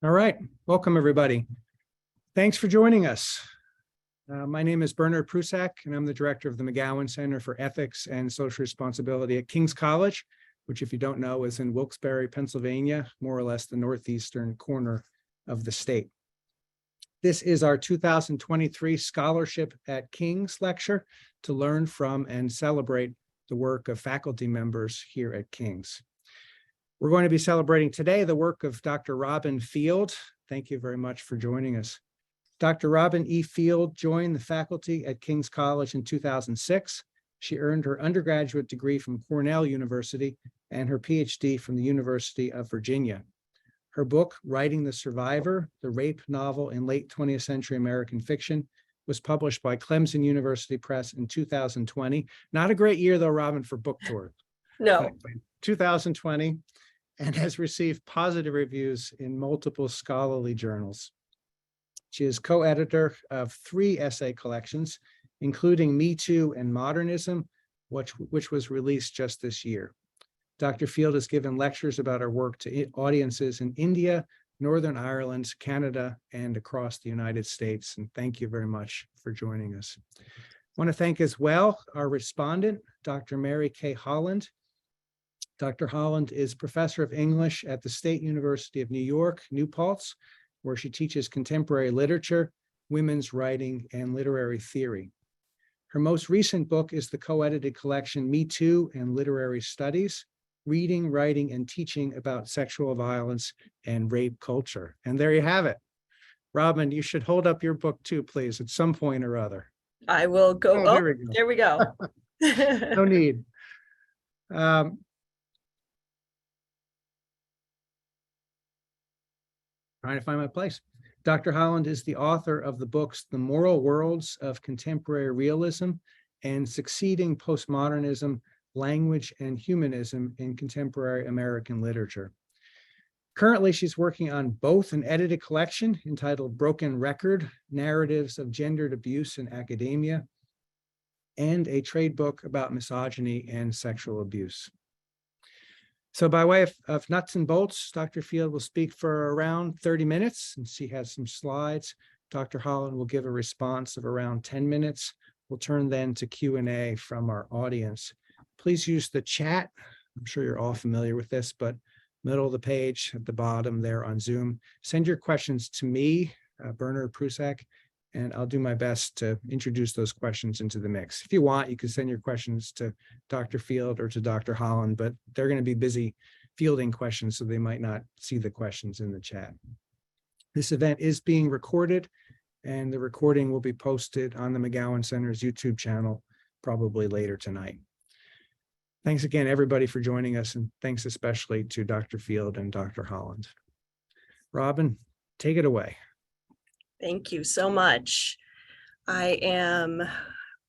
All right, welcome everybody. Thanks for joining us. My name is Bernard Prusak, and I'm the director of the McGowan Center for Ethics and Social Responsibility at King's College, which, if you don't know, is in Wilkes-Barre, Pennsylvania, more or less the northeastern corner of the state. This is our 2023 Scholarship at King's lecture to learn from and celebrate the work of faculty members here at King's. We're going to be celebrating today the work of Dr. Robin Field. Thank you very much for joining us. Dr. Robin E. Field joined the faculty at King's College in 2006. She earned her undergraduate degree from Cornell University and her PhD from the University of Virginia. Her book, Writing the Survivor, the Rape Novel in Late 20th Century American Fiction, was published by Clemson University Press in 2020. Not a great year, though, Robin, for book tours. No. 2020. And has received positive reviews in multiple scholarly journals. She is co-editor of 3 essay collections, including Me Too and Modernism, which was released just this year. Dr. Field has given lectures about her work to audiences in India, Northern Ireland, Canada, and across the United States. And thank you very much for joining us. I want to thank as well our respondent, Dr. Mary K. Holland. Dr. Holland is professor of English at the State University of New York, New Paltz, where she teaches contemporary literature, women's writing, and literary theory. Her most recent book is the co-edited collection Me Too and Literary Studies, Reading, Writing, and Teaching About Sexual Violence and Rape Culture. And there you have it. Robin, you should hold up your book too, please, at some point or other. I will go. Oh, there we go. No need. Trying to find my place. Dr. Holland is the author of the books, The Moral Worlds of Contemporary Realism and Succeeding Postmodernism, Language and Humanism in Contemporary American Literature. Currently, she's working on both an edited collection entitled Broken Record, Narratives of Gendered Abuse in Academia, and a trade book about misogyny and sexual abuse. So by way of nuts and bolts, Dr. Field will speak for around 30 minutes, and she has some slides. Dr. Holland will give a response of around 10 minutes. We'll turn then to Q&A from our audience. Please use the chat. I'm sure you're all familiar with this, but middle of the page at the bottom there on Zoom. Send your questions to me, Bernard Prusak, and I'll do my best to introduce those questions into the mix. If you want, you can send your questions to Dr. Field or to Dr. Holland, but they're going to be busy fielding questions, so they might not see the questions in the chat. This event is being recorded, and the recording will be posted on the McGowan Center's YouTube channel probably later tonight. Thanks again, everybody, for joining us, and thanks especially to Dr. Field and Dr. Holland. Robin, take it away. Thank you so much. I am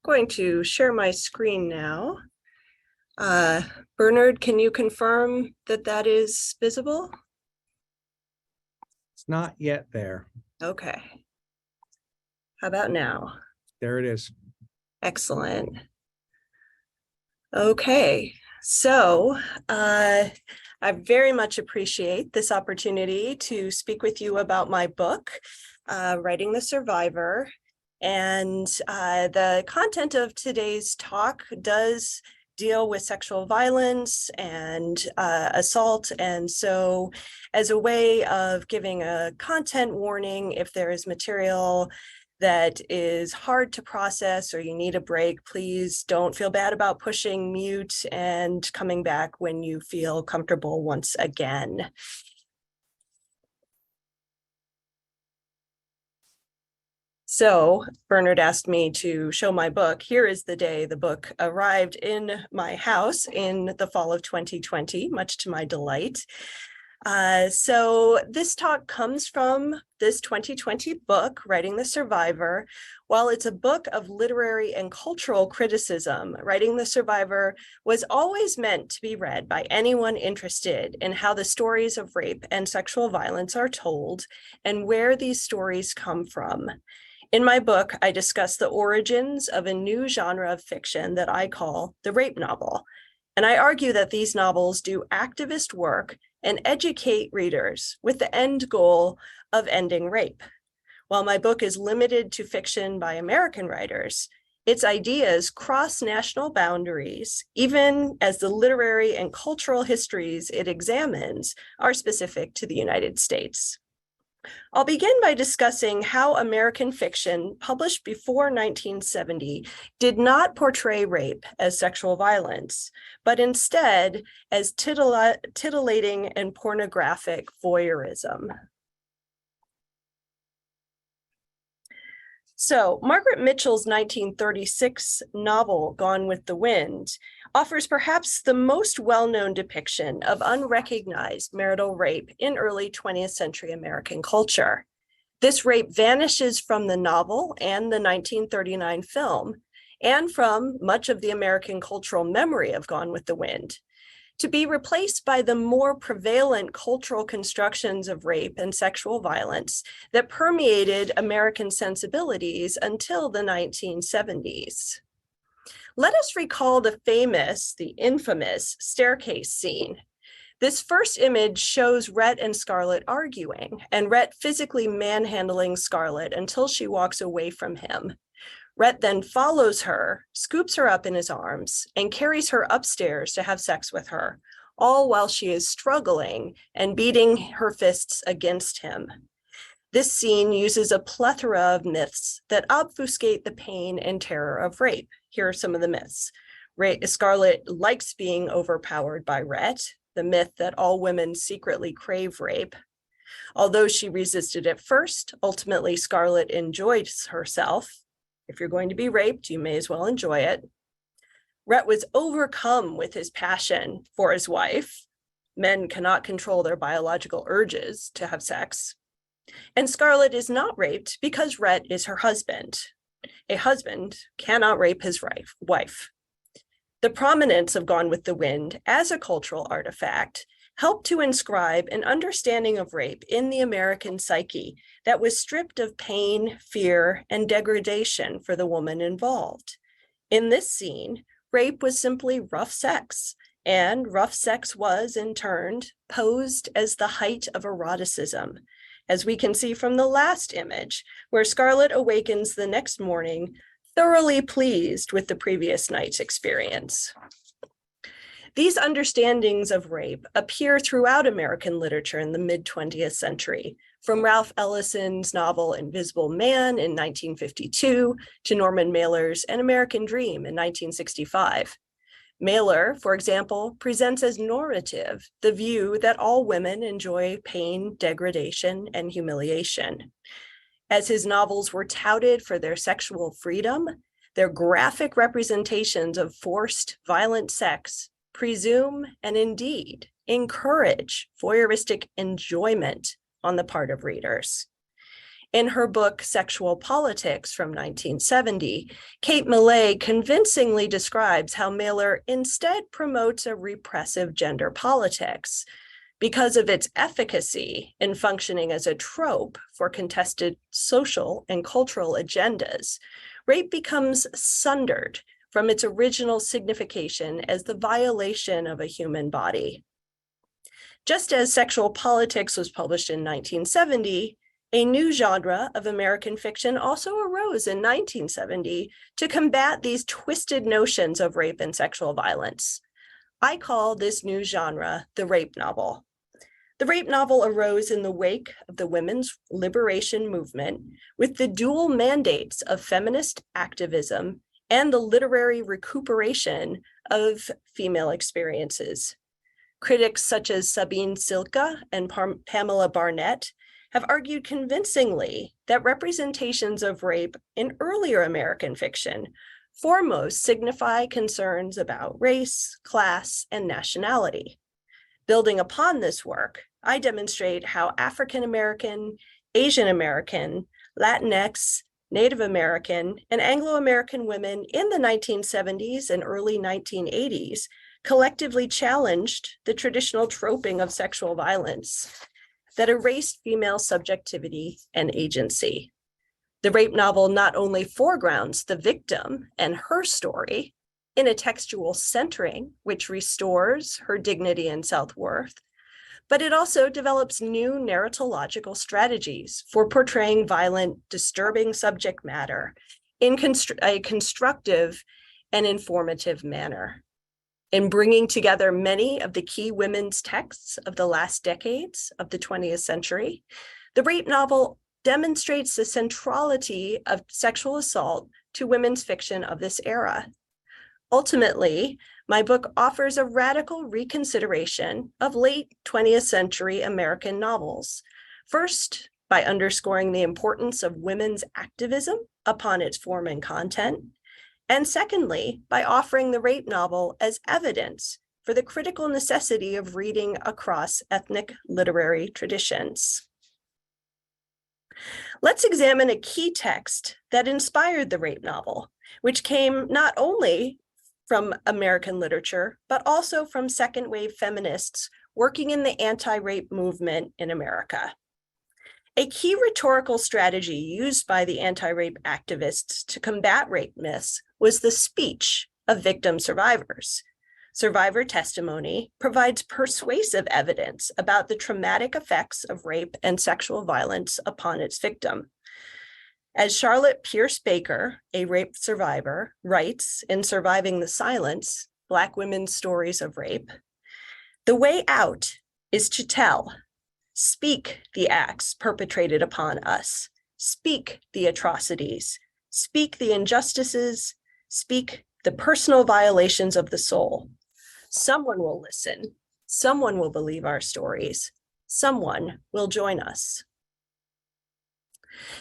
going to share my screen now. Bernard, can you confirm that that is visible? It's not yet there. Okay. How about now? There it is. Excellent. Okay, so I very much appreciate this opportunity to speak with you about my book, Writing the Survivor. And the content of today's talk does deal with sexual violence and assault. And so as a way of giving a content warning, if there is material that is hard to process or you need a break, please don't feel bad about pushing mute and coming back when you feel comfortable once again. So Bernard asked me to show my book. Here is the day the book arrived in my house in the fall of 2020, much to my delight. So this talk comes from this 2020 book, Writing the Survivor. While it's a book of literary and cultural criticism, Writing the Survivor was always meant to be read by anyone interested in how the stories of rape and sexual violence are told and where these stories come from. In my book, I discuss the origins of a new genre of fiction that I call the rape novel. And I argue that these novels do activist work and educate readers with the end goal of ending rape. While my book is limited to fiction by American writers, its ideas cross national boundaries, even as the literary and cultural histories it examines are specific to the United States. I'll begin by discussing how American fiction published before 1970 did not portray rape as sexual violence, but instead as titillating and pornographic voyeurism. So Margaret Mitchell's 1936 novel, Gone with the Wind, offers perhaps the most well-known depiction of unrecognized marital rape in early 20th century American culture. This rape vanishes from the novel and the 1939 film, and from much of the American cultural memory of Gone with the Wind, to be replaced by the more prevalent cultural constructions of rape and sexual violence that permeated American sensibilities until the 1970s. Let us recall the infamous staircase scene. This first image shows Rhett and Scarlett arguing, and Rhett physically manhandling Scarlett until she walks away from him. Rhett then follows her, scoops her up in his arms, and carries her upstairs to have sex with her, all while she is struggling and beating her fists against him. This scene uses a plethora of myths that obfuscate the pain and terror of rape. Here are some of the myths. Scarlett likes being overpowered by Rhett, the myth that all women secretly crave rape. Although she resisted at first, ultimately Scarlett enjoyed herself. If you're going to be raped, you may as well enjoy it. Rhett was overcome with his passion for his wife. Men cannot control their biological urges to have sex. And Scarlett is not raped because Rhett is her husband. A husband cannot rape his wife. The prominence of Gone with the Wind as a cultural artifact helped to inscribe an understanding of rape in the American psyche that was stripped of pain, fear, and degradation for the woman involved. In this scene, rape was simply rough sex, and rough sex was, in turn, posed as the height of eroticism, as we can see from the last image, where Scarlett awakens the next morning, thoroughly pleased with the previous night's experience. These understandings of rape appear throughout American literature in the mid-20th century, from Ralph Ellison's novel Invisible Man in 1952 to Norman Mailer's An American Dream in 1965. Mailer, for example, presents as normative the view that all women enjoy pain, degradation, and humiliation. As his novels were touted for their sexual freedom, their graphic representations of forced, violent sex presume and indeed encourage voyeuristic enjoyment on the part of readers. In her book, Sexual Politics from 1970, Kate Millay convincingly describes how Mailer instead promotes a repressive gender politics because of its efficacy in functioning as a trope for contested social and cultural agendas. Rape becomes sundered from its original signification as the violation of a human body. Just as Sexual Politics was published in 1970, a new genre of American fiction also arose in 1970 to combat these twisted notions of rape and sexual violence. I call this new genre the rape novel. The rape novel arose in the wake of the women's liberation movement with the dual mandates of feminist activism and the literary recuperation of female experiences. Critics such as Sabine Silke and Pamela Barnett have argued convincingly that representations of rape in earlier American fiction foremost signify concerns about race, class, and nationality. Building upon this work, I demonstrate how African American, Asian American, Latinx, Native American, and Anglo-American women in the 1970s and early 1980s collectively challenged the traditional troping of sexual violence that erased female subjectivity and agency. The rape novel not only foregrounds the victim and her story in a textual centering, which restores her dignity and self-worth, but it also develops new narratological strategies for portraying violent, disturbing subject matter in a constructive and informative manner. In bringing together many of the key women's texts of the last decades of the 20th century, the rape novel demonstrates the centrality of sexual assault to women's fiction of this era. Ultimately, my book offers a radical reconsideration of late 20th century American novels. First, by underscoring the importance of women's activism upon its form and content, and secondly, by offering the rape novel as evidence for the critical necessity of reading across ethnic literary traditions. Let's examine a key text that inspired the rape novel, which came not only from American literature, but also from second wave feminists working in the anti-rape movement in America. A key rhetorical strategy used by the anti-rape activists to combat rape myths was the speech of victim survivors. Survivor testimony provides persuasive evidence about the traumatic effects of rape and sexual violence upon its victim. As Charlotte Pierce Baker, a rape survivor, writes in Surviving the Silence, Black Women's Stories of Rape, "The way out is to tell. Speak the acts perpetrated upon us. Speak the atrocities. Speak the injustices. Speak the personal violations of the soul. Someone will listen. Someone will believe our stories. Someone will join us."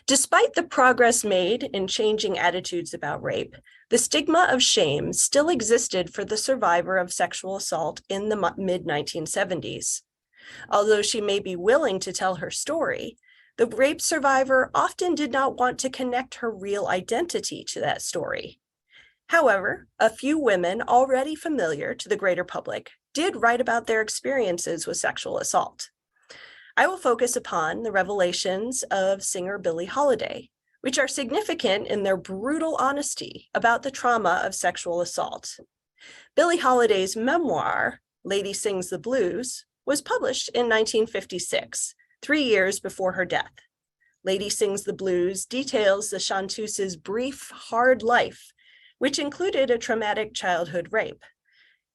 Despite the progress made in changing attitudes about rape, the stigma of shame still existed for the survivor of sexual assault in the mid-1970s. Although she may be willing to tell her story, the rape survivor often did not want to connect her real identity to that story. However, a few women already familiar to the greater public did write about their experiences with sexual assault. I will focus upon the revelations of singer Billie Holiday, which are significant in their brutal honesty about the trauma of sexual assault. Billie Holiday's memoir, Lady Sings the Blues, was published in 1956, 3 years before her death. Lady Sings the Blues details the chanteuse's brief, hard life, which included a traumatic childhood rape.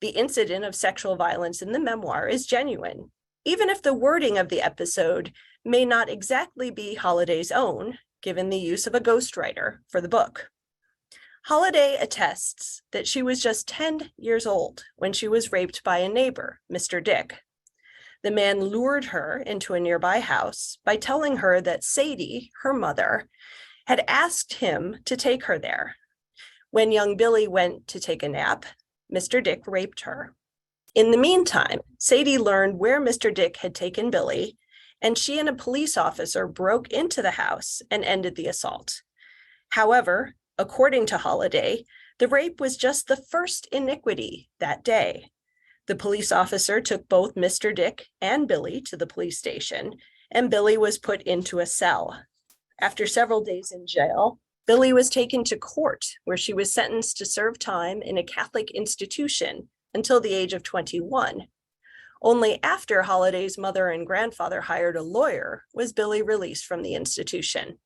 The incident of sexual violence in the memoir is genuine, even if the wording of the episode may not exactly be Holiday's own, given the use of a ghostwriter for the book. Holiday attests that she was just 10 years old when she was raped by a neighbor, Mr. Dick. The man lured her into a nearby house by telling her that Sadie, her mother, had asked him to take her there. When young Billie went to take a nap, Mr. Dick raped her. In the meantime, Sadie learned where Mr. Dick had taken Billie, and she and a police officer broke into the house and ended the assault. However, according to Holiday, the rape was just the first iniquity that day. The police officer took both Mr. Dick and Billie to the police station, and Billie was put into a cell. After several days in jail, Billie was taken to court, where she was sentenced to serve time in a Catholic institution until the age of 21. Only after Holiday's mother and grandfather hired a lawyer was Billie released from the institution.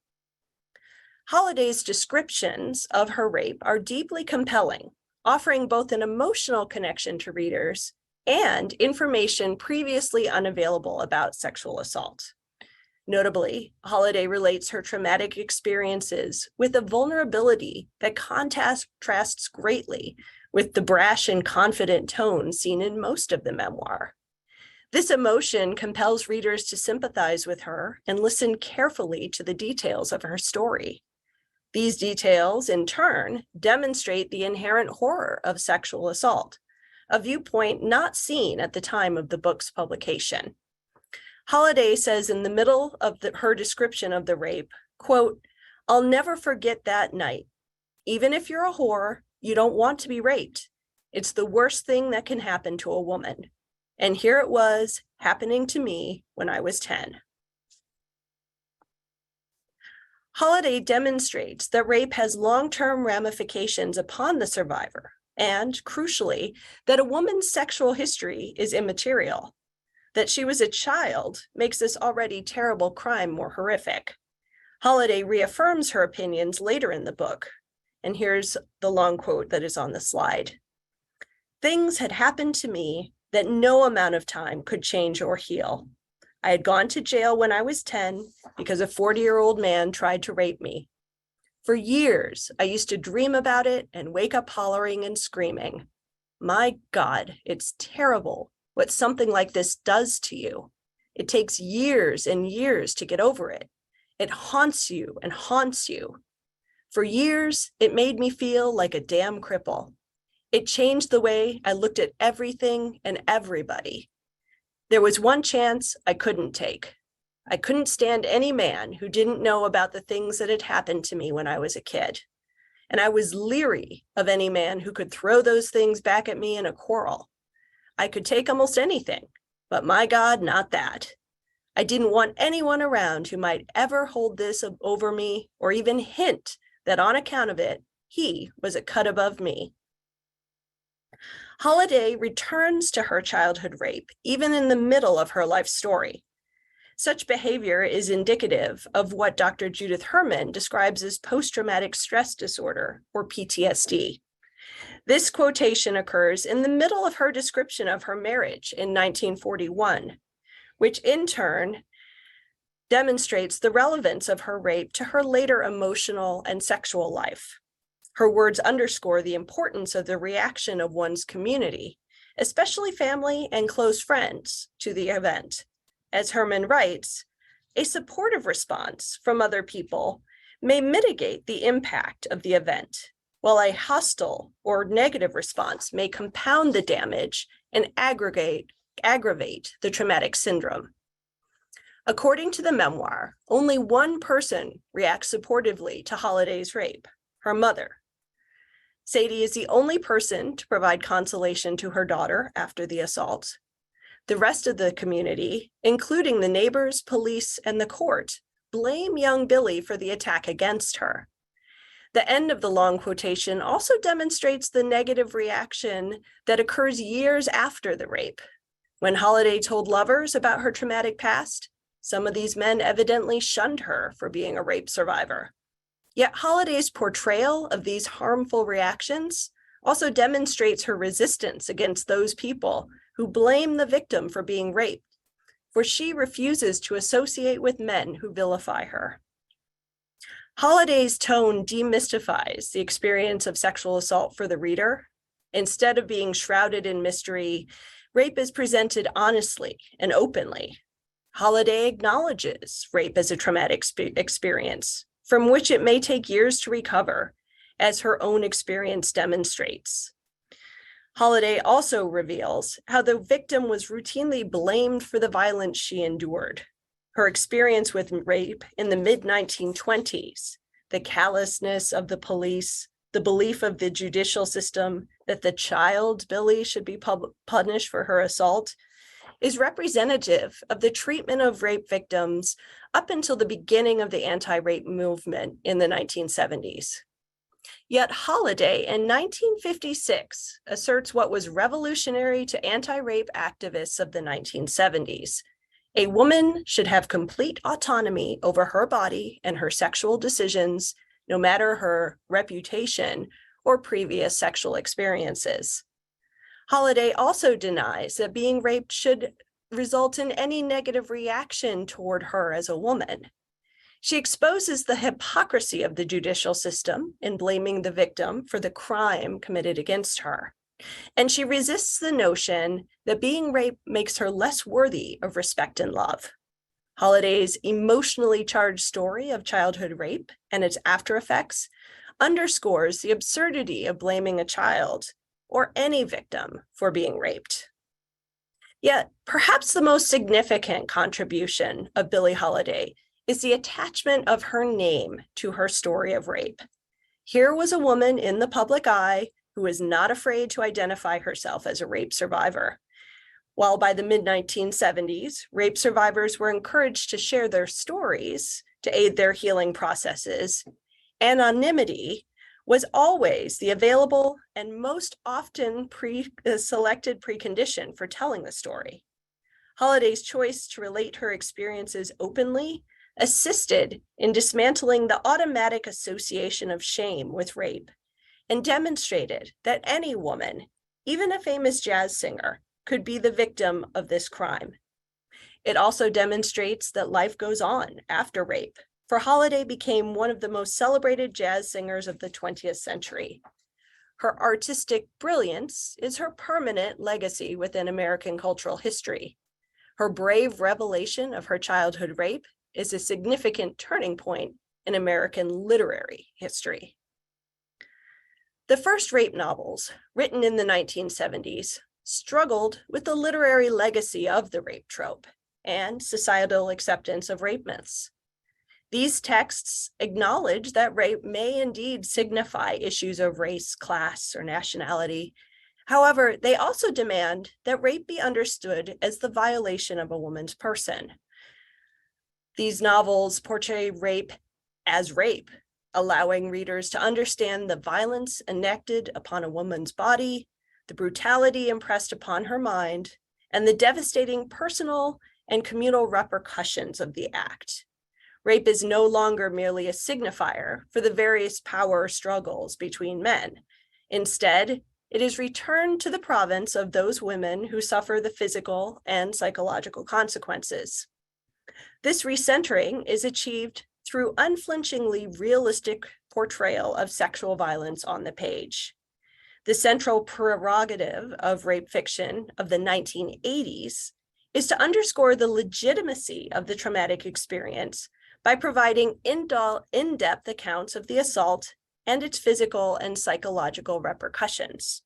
Holiday's descriptions of her rape are deeply compelling, offering both an emotional connection to readers and information previously unavailable about sexual assault. Notably, Holiday relates her traumatic experiences with a vulnerability that contrasts greatly with the brash and confident tone seen in most of the memoir. This emotion compels readers to sympathize with her and listen carefully to the details of her story. These details, in turn, demonstrate the inherent horror of sexual assault, a viewpoint not seen at the time of the book's publication. Holiday says in the middle of her description of the rape, quote, "I'll never forget that night. Even if you're a whore, you don't want to be raped. It's the worst thing that can happen to a woman. And here it was happening to me when I was 10. Holiday demonstrates that rape has long-term ramifications upon the survivor, and crucially, that a woman's sexual history is immaterial. That she was a child makes this already terrible crime more horrific. Holliday reaffirms her opinions later in the book, and here's the long quote that is on the slide. "Things had happened to me that no amount of time could change or heal. I had gone to jail when I was 10 because a 40-year-old man tried to rape me. For years, I used to dream about it and wake up hollering and screaming. My God, it's terrible what something like this does to you. It takes years and years to get over it. It haunts you and haunts you. For years, it made me feel like a damn cripple. It changed the way I looked at everything and everybody. There was one chance I couldn't take. I couldn't stand any man who didn't know about the things that had happened to me when I was a kid. And I was leery of any man who could throw those things back at me in a quarrel. I could take almost anything, but my God, not that. I didn't want anyone around who might ever hold this over me or even hint that on account of it, he was a cut above me." Holliday returns to her childhood rape, even in the middle of her life story. Such behavior is indicative of what Dr. Judith Herman describes as post-traumatic stress disorder, or PTSD. This quotation occurs in the middle of her description of her marriage in 1941, which in turn demonstrates the relevance of her rape to her later emotional and sexual life. Her words underscore the importance of the reaction of one's community, especially family and close friends, to the event. As Herman writes, a supportive response from other people may mitigate the impact of the event, while a hostile or negative response may compound the damage and aggravate the traumatic syndrome. According to the memoir, only one person reacts supportively to Holliday's rape, her mother. Sadie is the only person to provide consolation to her daughter after the assault. The rest of the community, including the neighbors, police, and the court, blame young Billy for the attack against her. The end of the long quotation also demonstrates the negative reaction that occurs years after the rape. When Holliday told lovers about her traumatic past, some of these men evidently shunned her for being a rape survivor. Yet Holliday's portrayal of these harmful reactions also demonstrates her resistance against those people who blame the victim for being raped, for she refuses to associate with men who vilify her. Holliday's tone demystifies the experience of sexual assault for the reader. Instead of being shrouded in mystery, rape is presented honestly and openly. Holliday acknowledges rape as a traumatic experience, from which it may take years to recover, as her own experience demonstrates. Holliday also reveals how the victim was routinely blamed for the violence she endured. Her experience with rape in the mid-1920s, the callousness of the police, the belief of the judicial system that the child, Billy, should be punished for her assault, is representative of the treatment of rape victims up until the beginning of the anti-rape movement in the 1970s. Yet Holliday in 1956 asserts what was revolutionary to anti-rape activists of the 1970s. A woman should have complete autonomy over her body and her sexual decisions, no matter her reputation or previous sexual experiences. Holliday also denies that being raped should result in any negative reaction toward her as a woman. She exposes the hypocrisy of the judicial system in blaming the victim for the crime committed against her. And she resists the notion that being raped makes her less worthy of respect and love. Holliday's emotionally charged story of childhood rape and its after effects underscores the absurdity of blaming a child or any victim for being raped. Yet, perhaps the most significant contribution of Billie Holiday is the attachment of her name to her story of rape. Here was a woman in the public eye who was not afraid to identify herself as a rape survivor. While by the mid-1970s, rape survivors were encouraged to share their stories to aid their healing processes, anonymity was always the available and most often selected precondition for telling the story. Holliday's choice to relate her experiences openly assisted in dismantling the automatic association of shame with rape and demonstrated that any woman, even a famous jazz singer, could be the victim of this crime. It also demonstrates that life goes on after rape, for Holliday became one of the most celebrated jazz singers of the 20th century. Her artistic brilliance is her permanent legacy within American cultural history. Her brave revelation of her childhood rape is a significant turning point in American literary history. The first rape novels, written in the 1970s, struggled with the literary legacy of the rape trope and societal acceptance of rape myths. These texts acknowledge that rape may indeed signify issues of race, class, or nationality. However, they also demand that rape be understood as the violation of a woman's person. These novels portray rape as rape, allowing readers to understand the violence enacted upon a woman's body, the brutality impressed upon her mind, and the devastating personal and communal repercussions of the act. Rape is no longer merely a signifier for the various power struggles between men. Instead, it is returned to the province of those women who suffer the physical and psychological consequences. This recentering is achieved through unflinchingly realistic portrayal of sexual violence on the page. The central prerogative of rape fiction of the 1980s is to underscore the legitimacy of the traumatic experience by providing in-depth accounts of the assault and its physical and psychological repercussions.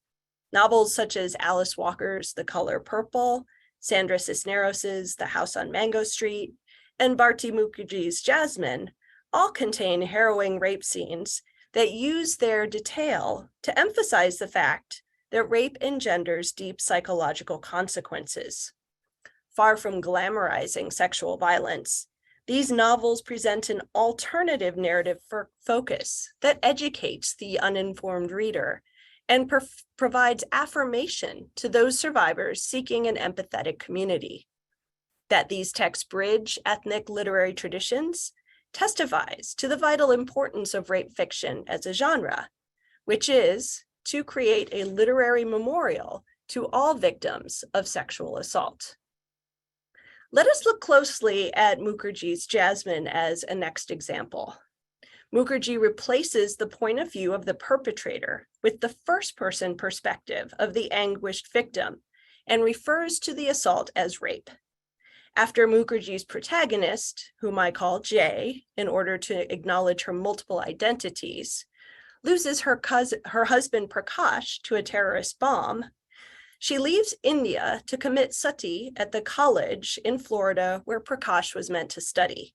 Novels such as Alice Walker's The Color Purple, Sandra Cisneros's The House on Mango Street, and Bharti Mukherjee's Jasmine all contain harrowing rape scenes that use their detail to emphasize the fact that rape engenders deep psychological consequences. Far from glamorizing sexual violence, these novels present an alternative narrative focus that educates the uninformed reader and provides affirmation to those survivors seeking an empathetic community. That these texts bridge ethnic literary traditions testifies to the vital importance of rape fiction as a genre, which is to create a literary memorial to all victims of sexual assault. Let us look closely at Mukherjee's Jasmine as a next example. Mukherjee replaces the point of view of the perpetrator with the first-person perspective of the anguished victim and refers to the assault as rape. After Mukherjee's protagonist, whom I call Jay, in order to acknowledge her multiple identities, loses her husband Prakash to a terrorist bomb, she leaves India to commit sati at the college in Florida where Prakash was meant to study.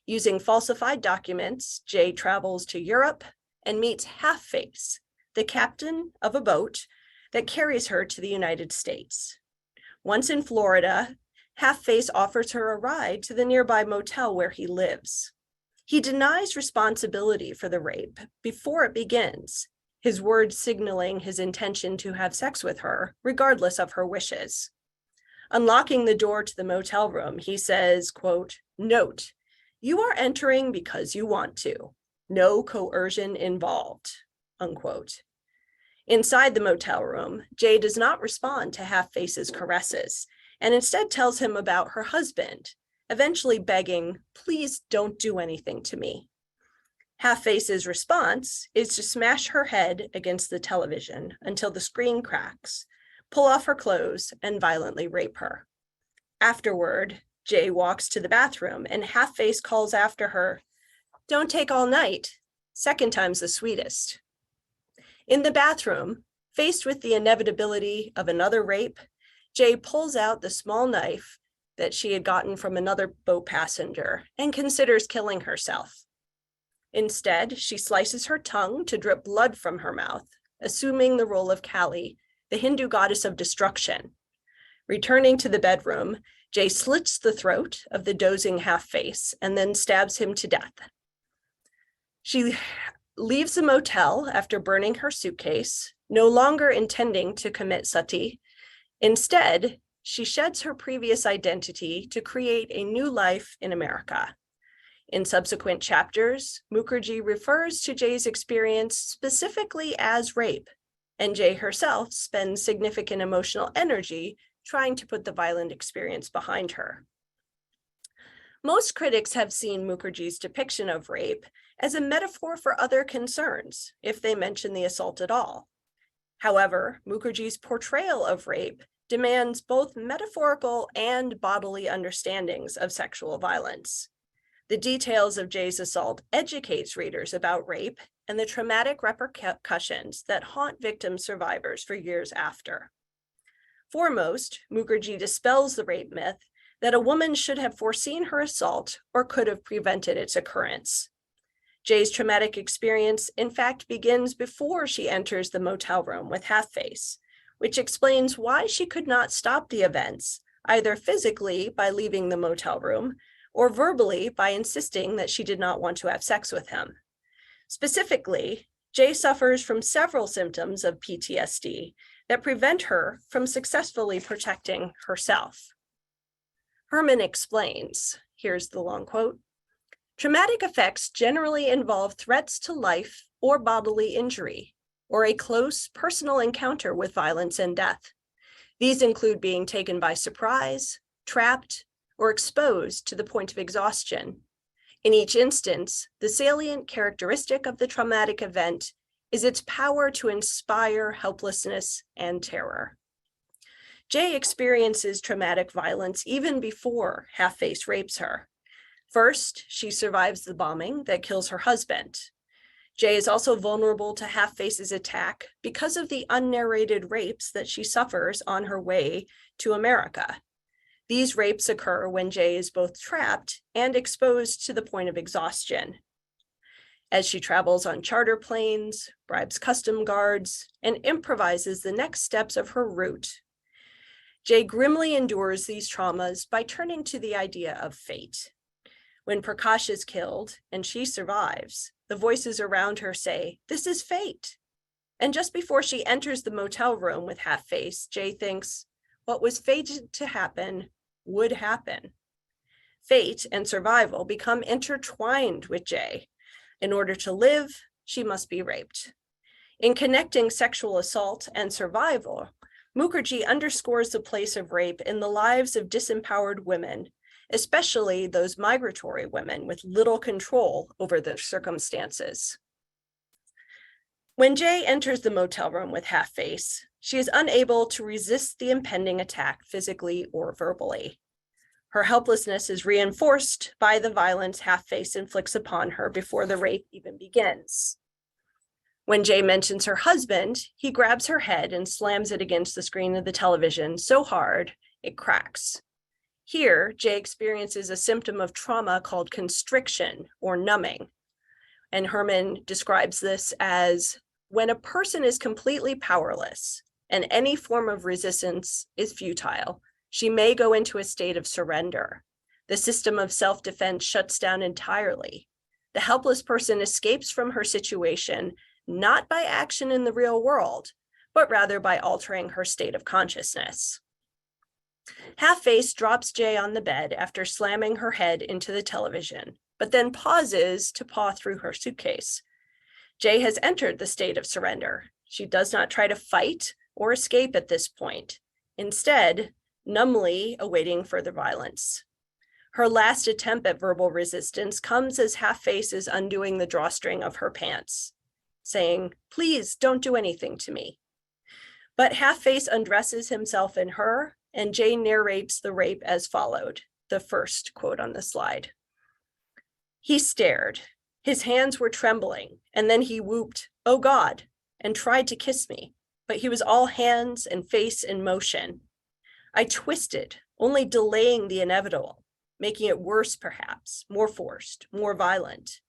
Using falsified documents, Jay travels to Europe and meets Half-Face, the captain of a boat that carries her to the United States. Once in Florida, Half-Face offers her a ride to the nearby motel where he lives. He denies responsibility for the rape before it begins, his words signaling his intention to have sex with her, regardless of her wishes. Unlocking the door to the motel room, he says, quote, "Note, you are entering because you want to. No coercion involved," unquote. Inside the motel room, Jay does not respond to Half-Face's caresses and instead tells him about her husband, eventually begging, "Please don't do anything to me." Half-Face's response is to smash her head against the television until the screen cracks, pull off her clothes, and violently rape her. Afterward, Jay walks to the bathroom and Half-Face calls after her, "Don't take all night. Second time's the sweetest." In the bathroom, faced with the inevitability of another rape, Jay pulls out the small knife that she had gotten from another boat passenger and considers killing herself. Instead, she slices her tongue to drip blood from her mouth, assuming the role of Kali, the Hindu goddess of destruction. Returning to the bedroom, Jay slits the throat of the dozing Half-Face and then stabs him to death. She leaves the motel after burning her suitcase, no longer intending to commit sati. Instead, she sheds her previous identity to create a new life in America. In subsequent chapters, Mukherjee refers to Jay's experience specifically as rape, and Jay herself spends significant emotional energy trying to put the violent experience behind her. Most critics have seen Mukherjee's depiction of rape as a metaphor for other concerns, if they mention the assault at all. However, Mukherjee's portrayal of rape demands both metaphorical and bodily understandings of sexual violence. The details of Jay's assault educates readers about rape and the traumatic repercussions that haunt victim survivors for years after. Foremost, Mukherjee dispels the rape myth that a woman should have foreseen her assault or could have prevented its occurrence. Jay's traumatic experience, in fact, begins before she enters the motel room with Half-Face, which explains why she could not stop the events, either physically by leaving the motel room or verbally by insisting that she did not want to have sex with him. Specifically, Jay suffers from several symptoms of PTSD that prevent her from successfully protecting herself. Herman explains, here's the long quote, "Traumatic effects generally involve threats to life or bodily injury, or a close personal encounter with violence and death. These include being taken by surprise, trapped, or exposed to the point of exhaustion. In each instance, the salient characteristic of the traumatic event is its power to inspire helplessness and terror." Jay experiences traumatic violence even before Half-Face rapes her. First, she survives the bombing that kills her husband. Jay is also vulnerable to Half-Face's attack because of the unnarrated rapes that she suffers on her way to America. These rapes occur when Jay is both trapped and exposed to the point of exhaustion. As she travels on charter planes, bribes custom guards, and improvises the next steps of her route, Jay grimly endures these traumas by turning to the idea of fate. When Prakash is killed and she survives, the voices around her say, "This is fate." And just before she enters the motel room with Half-Face, Jay thinks, what was fated to happen would happen. Fate and survival become intertwined with Jay. In order to live, she must be raped. In connecting sexual assault and survival, Mukherjee underscores the place of rape in the lives of disempowered women, especially those migratory women with little control over their circumstances. When Jay enters the motel room with Half-Face, she is unable to resist the impending attack physically or verbally. Her helplessness is reinforced by the violence Half-Face inflicts upon her before the rape even begins. When Jay mentions her husband, he grabs her head and slams it against the screen of the television so hard it cracks. Here, Jay experiences a symptom of trauma called constriction or numbing. And Herman describes this as when a person is completely powerless and any form of resistance is futile, she may go into a state of surrender. The system of self-defense shuts down entirely. The helpless person escapes from her situation not by action in the real world, but rather by altering her state of consciousness. Half-Face drops Jay on the bed after slamming her head into the television, but then pauses to paw through her suitcase. Jay has entered the state of surrender. She does not try to fight or escape at this point, instead, numbly awaiting further violence. Her last attempt at verbal resistance comes as Half-Face is undoing the drawstring of her pants, saying, "Please don't do anything to me." But Half-Face undresses himself in her, and Jay narrates the rape as followed, the first quote on the slide. "He stared. His hands were trembling, and then he whooped, 'Oh God,' and tried to kiss me, but he was all hands and face in motion. I twisted, only delaying the inevitable, making it worse perhaps, more forced, more violent.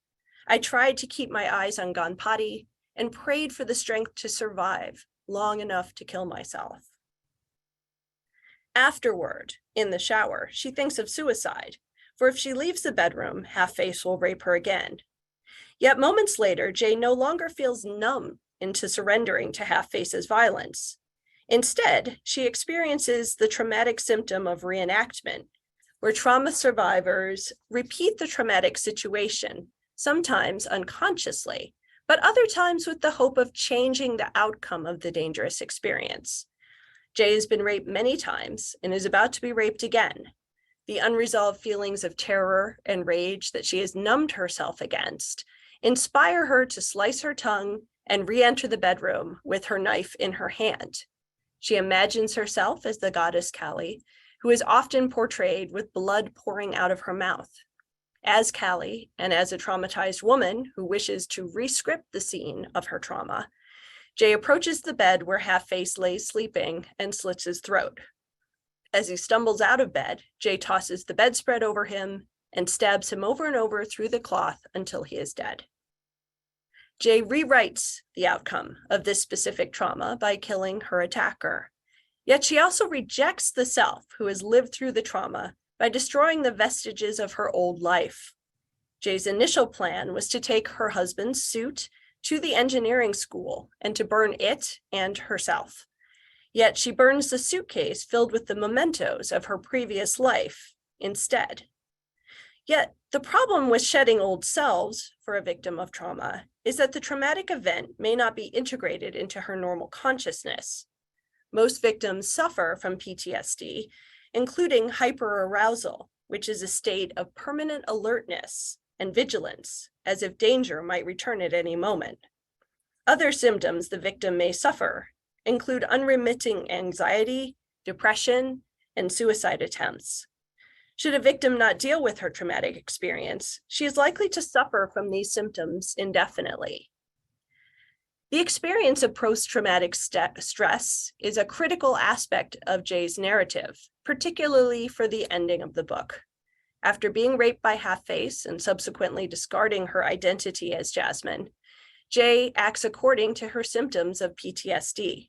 I tried to keep my eyes on Ganpati and prayed for the strength to survive long enough to kill myself." Afterward, in the shower, she thinks of suicide, for if she leaves the bedroom, Half-Face will rape her again. Yet moments later, Jay no longer feels numb into surrendering to Half-Face's violence. Instead, she experiences the traumatic symptom of reenactment, where trauma survivors repeat the traumatic situation, sometimes unconsciously, but other times with the hope of changing the outcome of the dangerous experience. Jay has been raped many times and is about to be raped again. The unresolved feelings of terror and rage that she has numbed herself against inspire her to slice her tongue and re-enter the bedroom with her knife in her hand. She imagines herself as the goddess Kali, who is often portrayed with blood pouring out of her mouth. As Kali, and as a traumatized woman who wishes to re-script the scene of her trauma, Jay approaches the bed where Half-Face lays sleeping and slits his throat. As he stumbles out of bed, Jay tosses the bedspread over him and stabs him over and over through the cloth until he is dead. Jay rewrites the outcome of this specific trauma by killing her attacker. Yet she also rejects the self who has lived through the trauma by destroying the vestiges of her old life. Jay's initial plan was to take her husband's suit to the engineering school and to burn it and herself. Yet she burns the suitcase filled with the mementos of her previous life instead. Yet the problem with shedding old selves for a victim of trauma is that the traumatic event may not be integrated into her normal consciousness. Most victims suffer from PTSD, including hyperarousal, which is a state of permanent alertness and vigilance, as if danger might return at any moment. Other symptoms the victim may suffer include unremitting anxiety, depression, and suicide attempts. Should a victim not deal with her traumatic experience, she is likely to suffer from these symptoms indefinitely. The experience of post-traumatic stress is a critical aspect of Jay's narrative, particularly for the ending of the book. After being raped by Half-Face and subsequently discarding her identity as Jasmine, Jay acts according to her symptoms of PTSD.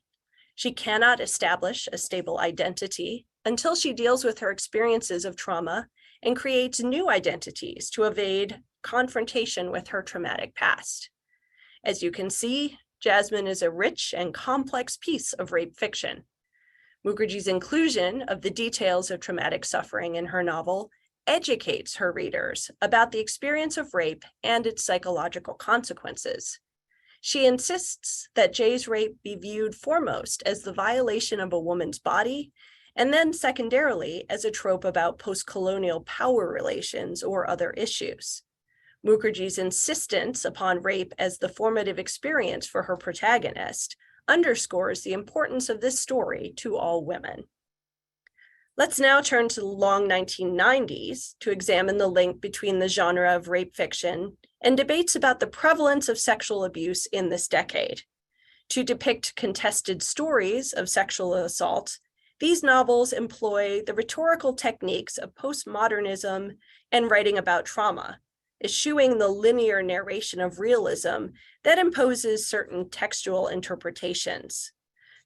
She cannot establish a stable identity until she deals with her experiences of trauma and creates new identities to evade confrontation with her traumatic past. As you can see, Jasmine is a rich and complex piece of rape fiction. Mukherjee's inclusion of the details of traumatic suffering in her novel educates her readers about the experience of rape and its psychological consequences. She insists that Jay's rape be viewed foremost as the violation of a woman's body, and then secondarily as a trope about post-colonial power relations or other issues. Mukherjee's insistence upon rape as the formative experience for her protagonist underscores the importance of this story to all women. Let's now turn to the long 1990s to examine the link between the genre of rape fiction and debates about the prevalence of sexual abuse in this decade. To depict contested stories of sexual assault, these novels employ the rhetorical techniques of postmodernism and writing about trauma, eschewing the linear narration of realism that imposes certain textual interpretations.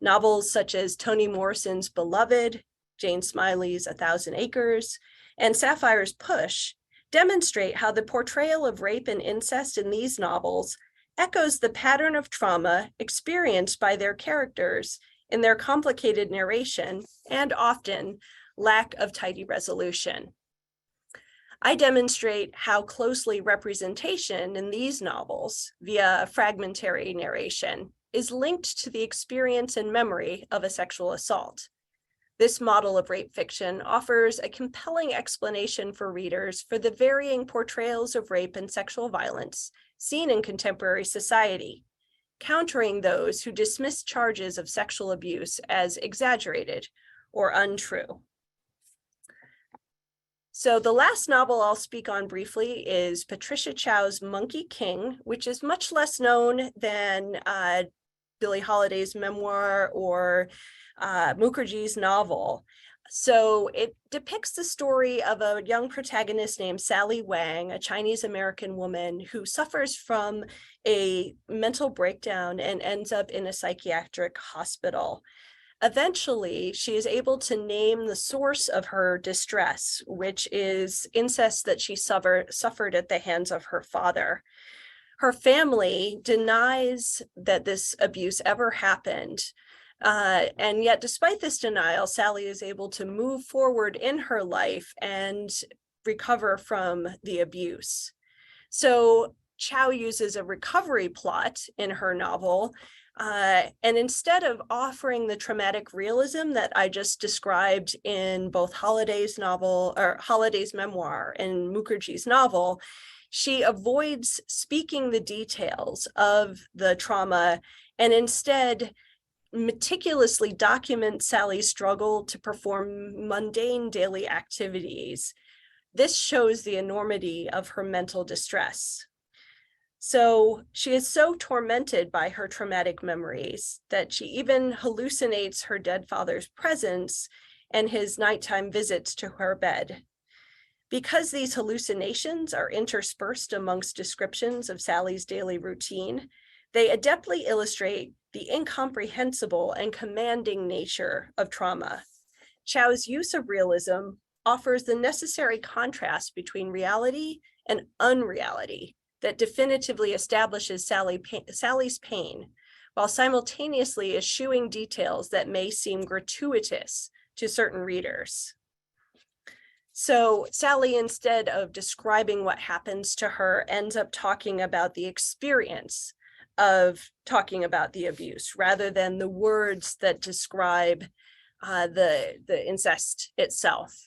Novels such as Toni Morrison's Beloved, Jane Smiley's 1,000 Acres, and Sapphire's Push demonstrate how the portrayal of rape and incest in these novels echoes the pattern of trauma experienced by their characters in their complicated narration and often lack of tidy resolution. I demonstrate how closely representation in these novels via fragmentary narration is linked to the experience and memory of a sexual assault. This model of rape fiction offers a compelling explanation for readers for the varying portrayals of rape and sexual violence seen in contemporary society, countering those who dismiss charges of sexual abuse as exaggerated or untrue. So the last novel I'll speak on briefly is Patricia Chow's Monkey King, which is much less known than Billie Holiday's memoir or Mukherjee's novel. So it depicts the story of a young protagonist named Sally Wang, a Chinese-American woman who suffers from a mental breakdown and ends up in a psychiatric hospital. Eventually, she is able to name the source of her distress, which is incest that she suffered at the hands of her father. Her family denies that this abuse ever happened, And yet, despite this denial, Sally is able to move forward in her life and recover from the abuse. So Chow uses a recovery plot in her novel. And instead of offering the traumatic realism that I just described in both Holliday's novel, or Holliday's memoir and Mukherjee's novel, she avoids speaking the details of the trauma and instead meticulously documents Sally's struggle to perform mundane daily activities. This shows the enormity of her mental distress. So she is so tormented by her traumatic memories that she even hallucinates her dead father's presence and his nighttime visits to her bed. Because these hallucinations are interspersed amongst descriptions of Sally's daily routine, they adeptly illustrate the incomprehensible and commanding nature of trauma. Chow's use of realism offers the necessary contrast between reality and unreality that definitively establishes Sally's pain, while simultaneously eschewing details that may seem gratuitous to certain readers. So Sally, instead of describing what happens to her, ends up talking about the experience of talking about the abuse rather than the words that describe the incest itself.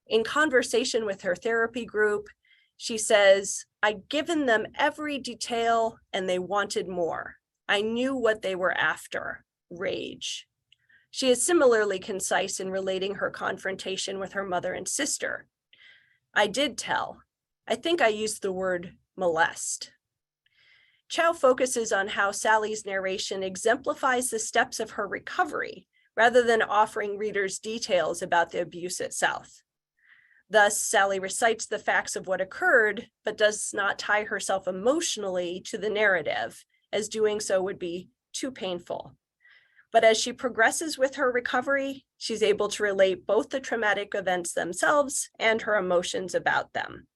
In conversation with her therapy group, she says, "I'd given them every detail and they wanted more. I knew what they were after, rage." She is similarly concise in relating her confrontation with her mother and sister. "I did tell. I think I used the word molest." Chow focuses on how Sally's narration exemplifies the steps of her recovery rather than offering readers details about the abuse itself. Thus, Sally recites the facts of what occurred, but does not tie herself emotionally to the narrative, as doing so would be too painful. But as she progresses with her recovery, she's able to relate both the traumatic events themselves and her emotions about them.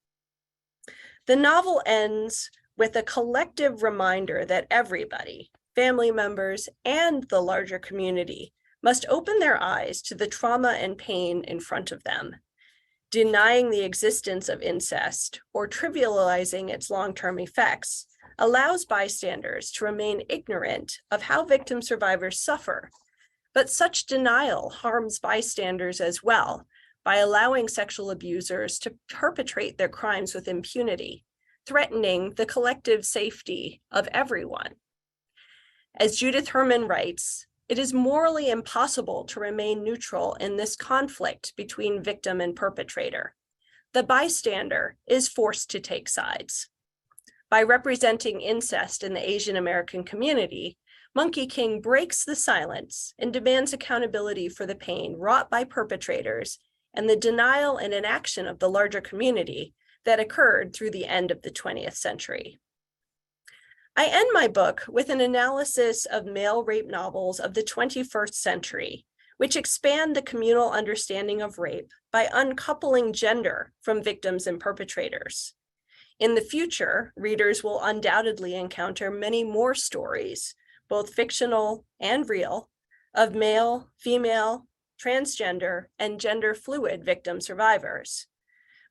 The novel ends with a collective reminder that everybody, family members, and the larger community, must open their eyes to the trauma and pain in front of them. Denying the existence of incest or trivializing its long-term effects allows bystanders to remain ignorant of how victim survivors suffer. But such denial harms bystanders as well by allowing sexual abusers to perpetrate their crimes with impunity, threatening the collective safety of everyone. As Judith Herman writes, "It is morally impossible to remain neutral in this conflict between victim and perpetrator. The bystander is forced to take sides." By representing incest in the Asian American community, Monkey King breaks the silence and demands accountability for the pain wrought by perpetrators and the denial and inaction of the larger community that occurred through the end of the 20th century. I end my book with an analysis of male rape novels of the 21st century, which expand the communal understanding of rape by uncoupling gender from victims and perpetrators. In the future, readers will undoubtedly encounter many more stories, both fictional and real, of male, female, transgender, and gender fluid victim survivors.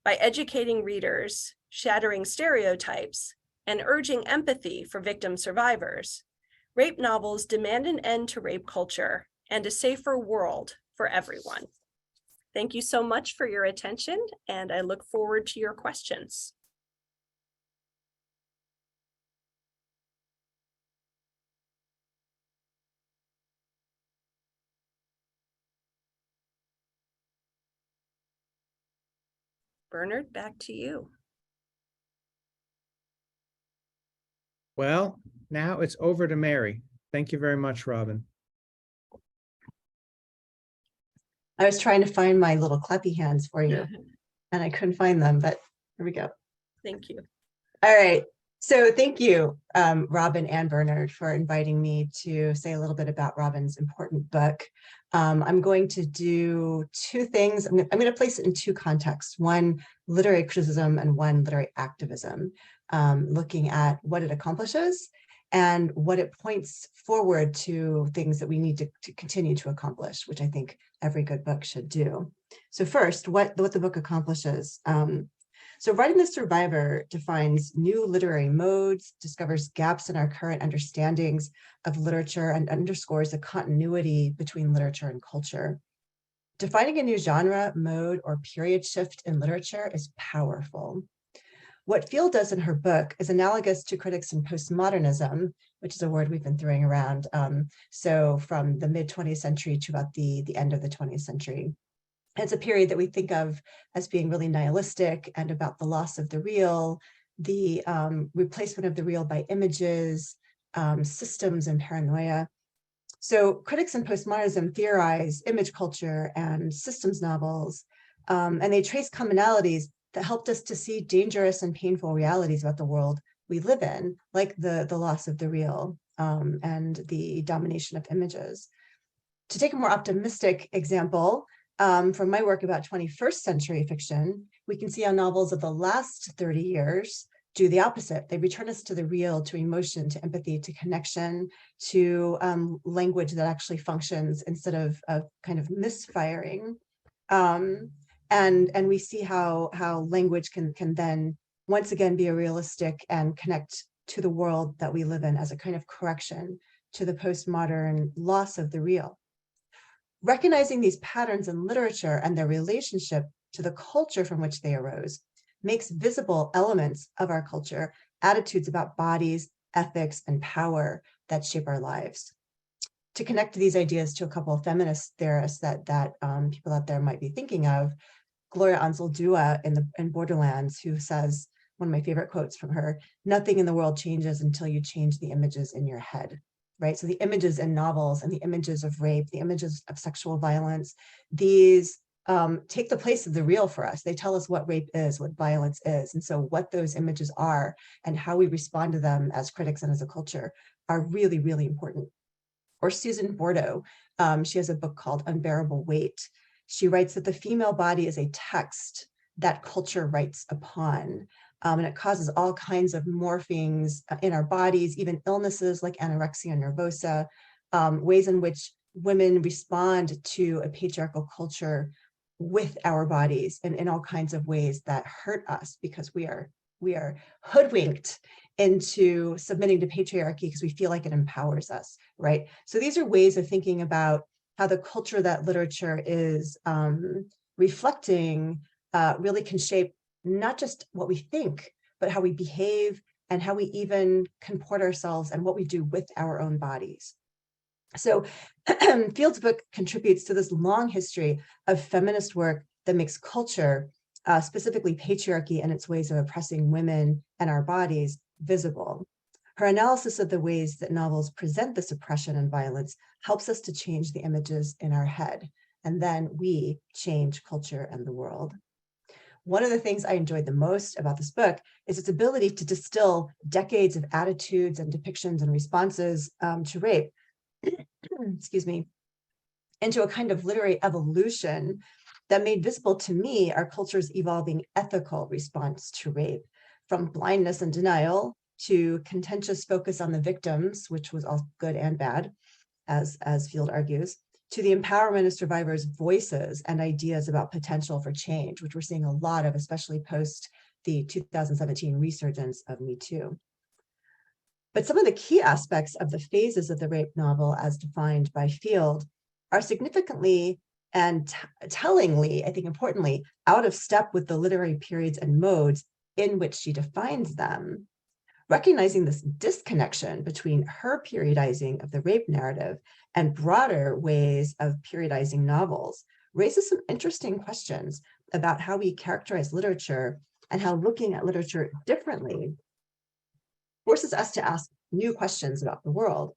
By educating readers, shattering stereotypes, and urging empathy for victim survivors, rape novels demand an end to rape culture and a safer world for everyone. Thank you so much for your attention, and I look forward to your questions. Bernard, back to you. Well, now it's over to Mary. Thank you very much, Robin. I was trying to find my little clappy hands for you and I couldn't find them, but here we go. Thank you. All right. So thank you, Robin and Bernard, for inviting me to say a little bit about Robin's important book. I'm going to do two things. I'm going to place it in two contexts, one literary criticism and one literary activism, looking at what it accomplishes and what it points forward to things that we need to continue to accomplish, which I think every good book should do. So first, what the book accomplishes. So Writing the Survivor defines new literary modes, discovers gaps in our current understandings of literature, and underscores the continuity between literature and culture. Defining a new genre, mode, or period shift in literature is powerful. What Field does in her book is analogous to critics in postmodernism, which is a word we've been throwing around. So from the mid-20th century to about the end of the 20th century. It's a period that we think of as being really nihilistic and about the loss of the real, the replacement of the real by images, systems, and paranoia. So critics in postmodernism theorize image culture and systems novels, and they trace commonalities that helped us to see dangerous and painful realities about the world we live in, like the loss of the real and the domination of images. To take a more optimistic example, from my work about 21st century fiction, we can see how novels of the last 30 years do the opposite. They return us to the real, to emotion, to empathy, to connection, to language that actually functions instead of kind of misfiring. And we see how language can then once again be a realistic and connect to the world that we live in as a kind of correction to the postmodern loss of the real. Recognizing these patterns in literature and their relationship to the culture from which they arose makes visible elements of our culture, attitudes about bodies, ethics, and power that shape our lives. To connect these ideas to a couple of feminist theorists that people out there might be thinking of, Gloria Anzaldúa in Borderlands, who says, one of my favorite quotes from her, "Nothing in the world changes until you change the images in your head." Right? So the images in novels and the images of rape, the images of sexual violence, these take the place of the real for us. They tell us what rape is, what violence is. And so what those images are and how we respond to them as critics and as a culture are really, really important. Or Susan Bordeaux, she has a book called Unbearable Weight. She writes that the female body is a text that culture writes upon. And it causes all kinds of morphings in our bodies, even illnesses like anorexia nervosa, ways in which women respond to a patriarchal culture with our bodies and in all kinds of ways that hurt us because we are hoodwinked into submitting to patriarchy because we feel like it empowers us, right? So these are ways of thinking about how the culture that literature is reflecting really can shape not just what we think, but how we behave and how we even comport ourselves and what we do with our own bodies. So Field's book contributes to this long history of feminist work that makes culture, specifically patriarchy and its ways of oppressing women and our bodies, visible. Her analysis of the ways that novels present this oppression and violence helps us to change the images in our head, and then we change culture and the world. One of the things I enjoyed the most about this book is its ability to distill decades of attitudes and depictions and responses to rape, excuse me, into a kind of literary evolution that made visible to me our culture's evolving ethical response to rape, from blindness and denial to contentious focus on the victims, which was all good and bad, as Field argues, to the empowerment of survivors' voices and ideas about potential for change, which we're seeing a lot of, especially post the 2017 resurgence of Me Too. But some of the key aspects of the phases of the rape novel as defined by Field are significantly and tellingly, I think importantly, out of step with the literary periods and modes in which she defines them. Recognizing this disconnection between her periodizing of the rape narrative and broader ways of periodizing novels raises some interesting questions about how we characterize literature and how looking at literature differently forces us to ask new questions about the world.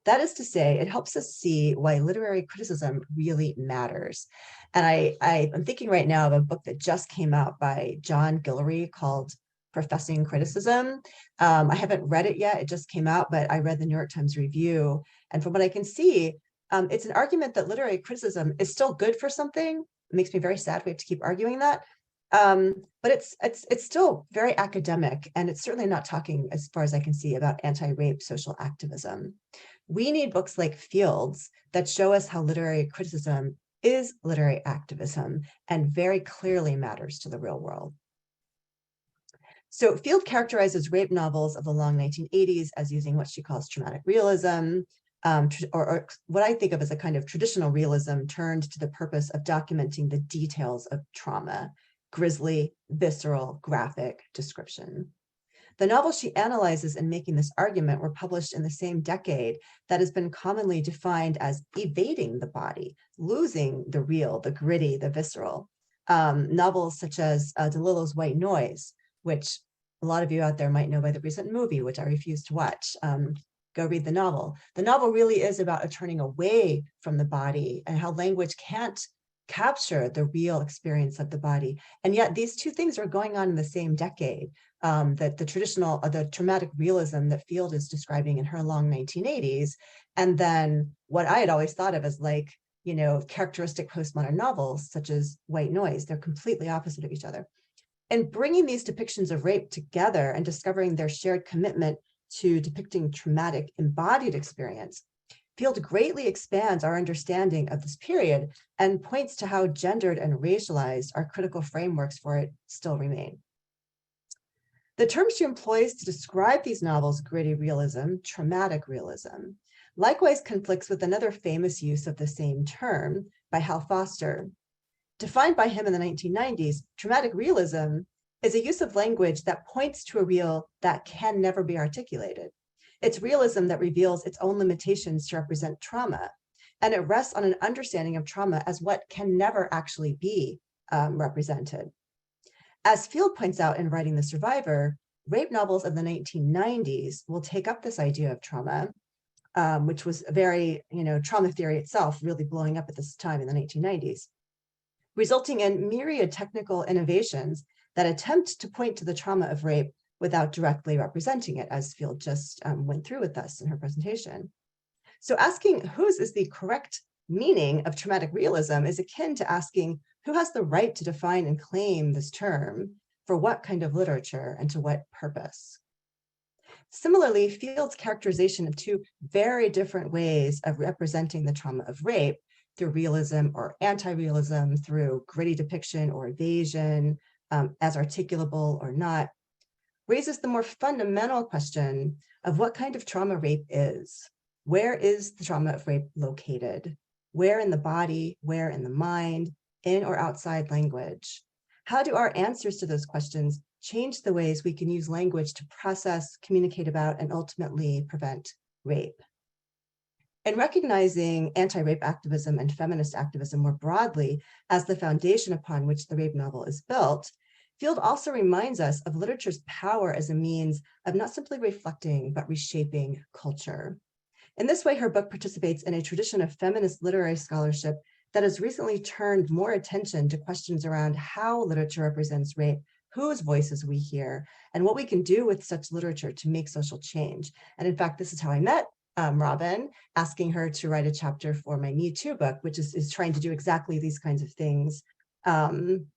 That is to say, it helps us see why literary criticism really matters. And I'm thinking right now of a book that just came out by John Guillory called Professing Criticism. I haven't read it yet, it just came out, but I read the New York Times review. And from what I can see, it's an argument that literary criticism is still good for something. It makes me very sad we have to keep arguing that, But it's still very academic, and it's certainly not talking, as far as I can see, about anti-rape social activism. We need books like Fields that show us how literary criticism is literary activism and very clearly matters to the real world. So Field characterizes rape novels of the long 1980s as using what she calls traumatic realism, or what I think of as a kind of traditional realism turned to the purpose of documenting the details of trauma, grisly, visceral, graphic description. The novels she analyzes in making this argument were published in the same decade that has been commonly defined as evading the body, losing the real, the gritty, the visceral. Novels such as DeLillo's White Noise, which a lot of you out there might know by the recent movie, which I refuse to watch. Go read the novel. The novel really is about a turning away from the body and how language can't capture the real experience of the body. And yet these two things are going on in the same decade. That the traumatic realism that Field is describing in her long 1980s, and then what I had always thought of as like, characteristic postmodern novels such as White Noise, they're completely opposite of each other. And bringing these depictions of rape together and discovering their shared commitment to depicting traumatic embodied experience, Field greatly expands our understanding of this period and points to how gendered and racialized our critical frameworks for it still remain. The term she employs to describe these novels, gritty realism, traumatic realism, likewise conflicts with another famous use of the same term by Hal Foster. Defined by him in the 1990s, traumatic realism is a use of language that points to a real that can never be articulated. It's realism that reveals its own limitations to represent trauma, and it rests on an understanding of trauma as what can never actually be represented. As Field points out in Writing the Survivor, rape novels of the 1990s will take up this idea of trauma, which was a very, trauma theory itself really blowing up at this time in the 1990s, resulting in myriad technical innovations that attempt to point to the trauma of rape without directly representing it, as Field just went through with us in her presentation. So asking whose is the correct meaning of traumatic realism is akin to asking who has the right to define and claim this term for what kind of literature and to what purpose. Similarly, Field's characterization of two very different ways of representing the trauma of rape, through realism or anti-realism, through gritty depiction or evasion, as articulable or not, raises the more fundamental question of what kind of trauma rape is. Where is the trauma of rape located? Where in the body? Where in the mind? In or outside language? How do our answers to those questions change the ways we can use language to process, communicate about, and ultimately prevent rape? In recognizing anti-rape activism and feminist activism more broadly as the foundation upon which the rape novel is built, Field also reminds us of literature's power as a means of not simply reflecting, but reshaping culture. In this way, her book participates in a tradition of feminist literary scholarship that has recently turned more attention to questions around how literature represents rape, whose voices we hear, and what we can do with such literature to make social change. And in fact, this is how I met Robin, asking her to write a chapter for my Me Too book, which is trying to do exactly these kinds of things in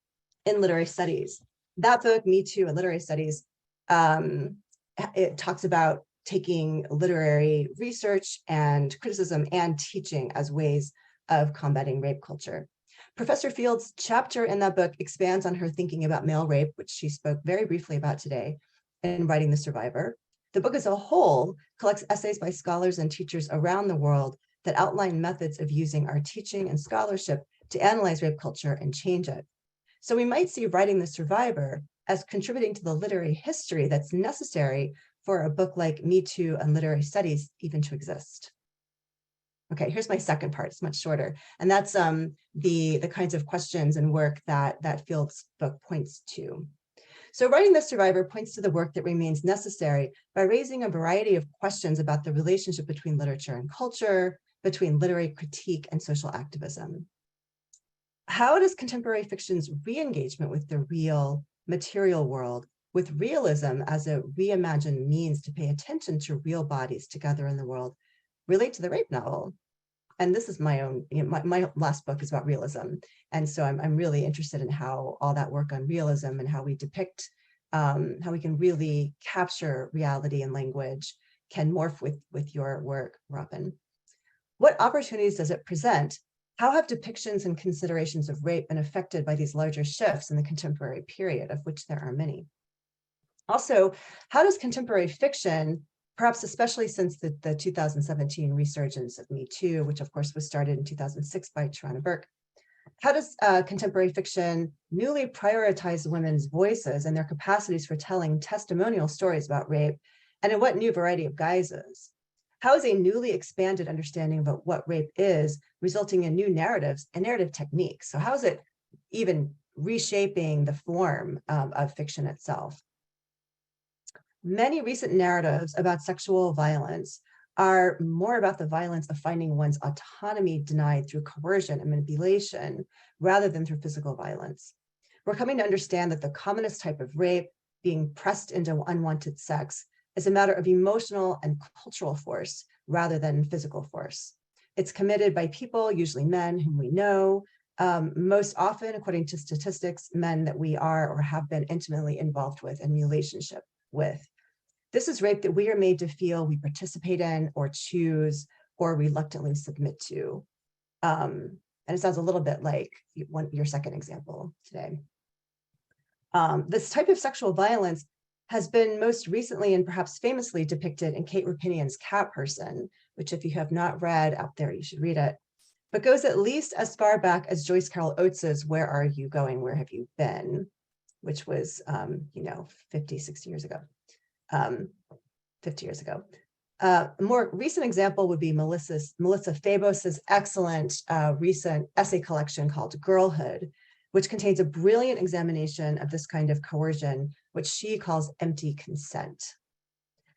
literary studies. That book, Me Too and Literary Studies, it talks about taking literary research and criticism and teaching as ways of combating rape culture. Professor Field's chapter in that book expands on her thinking about male rape, which she spoke very briefly about today in Writing the Survivor. The book as a whole collects essays by scholars and teachers around the world that outline methods of using our teaching and scholarship to analyze rape culture and change it. So we might see Writing the Survivor as contributing to the literary history that's necessary for a book like Me Too and Literary Studies even to exist. Okay, here's my second part. It's much shorter. And that's the kinds of questions and work that Field's book points to. So Writing the Survivor points to the work that remains necessary by raising a variety of questions about the relationship between literature and culture, between literary critique and social activism. How does contemporary fiction's re-engagement with the real material world, with realism as a reimagined means to pay attention to real bodies together in the world, relate to the rape novel? and this is my own, my last book is about realism. And so I'm really interested in how all that work on realism and how we depict, how we can really capture reality and language can morph with your work, Robin. What opportunities does it present? How have depictions and considerations of rape been affected by these larger shifts in the contemporary period, of which there are many? Also, how does contemporary fiction, perhaps especially since the 2017 resurgence of Me Too, which of course was started in 2006 by Tarana Burke, how does contemporary fiction newly prioritize women's voices and their capacities for telling testimonial stories about rape, and in what new variety of guises? How is a newly expanded understanding about what rape is resulting in new narratives and narrative techniques? So how is it even reshaping the form of fiction itself? Many recent narratives about sexual violence are more about the violence of finding one's autonomy denied through coercion and manipulation rather than through physical violence. We're coming to understand that the commonest type of rape, being pressed into unwanted sex, is a matter of emotional and cultural force rather than physical force. It's committed by people, usually men whom we know, most often, according to statistics, men that we are or have been intimately involved with in relationship with. This is rape that we are made to feel we participate in or choose or reluctantly submit to. And it sounds a little bit like your second example today. This type of sexual violence has been most recently and perhaps famously depicted in Kate Rapinian's Cat Person, which if you have not read out there, you should read it, but goes at least as far back as Joyce Carol Oates's Where Are You Going, Where Have You Been, which was, 50, 60 years ago. 50 years ago. A more recent example would be Melissa Fabos's excellent recent essay collection called Girlhood, which contains a brilliant examination of this kind of coercion, which she calls empty consent.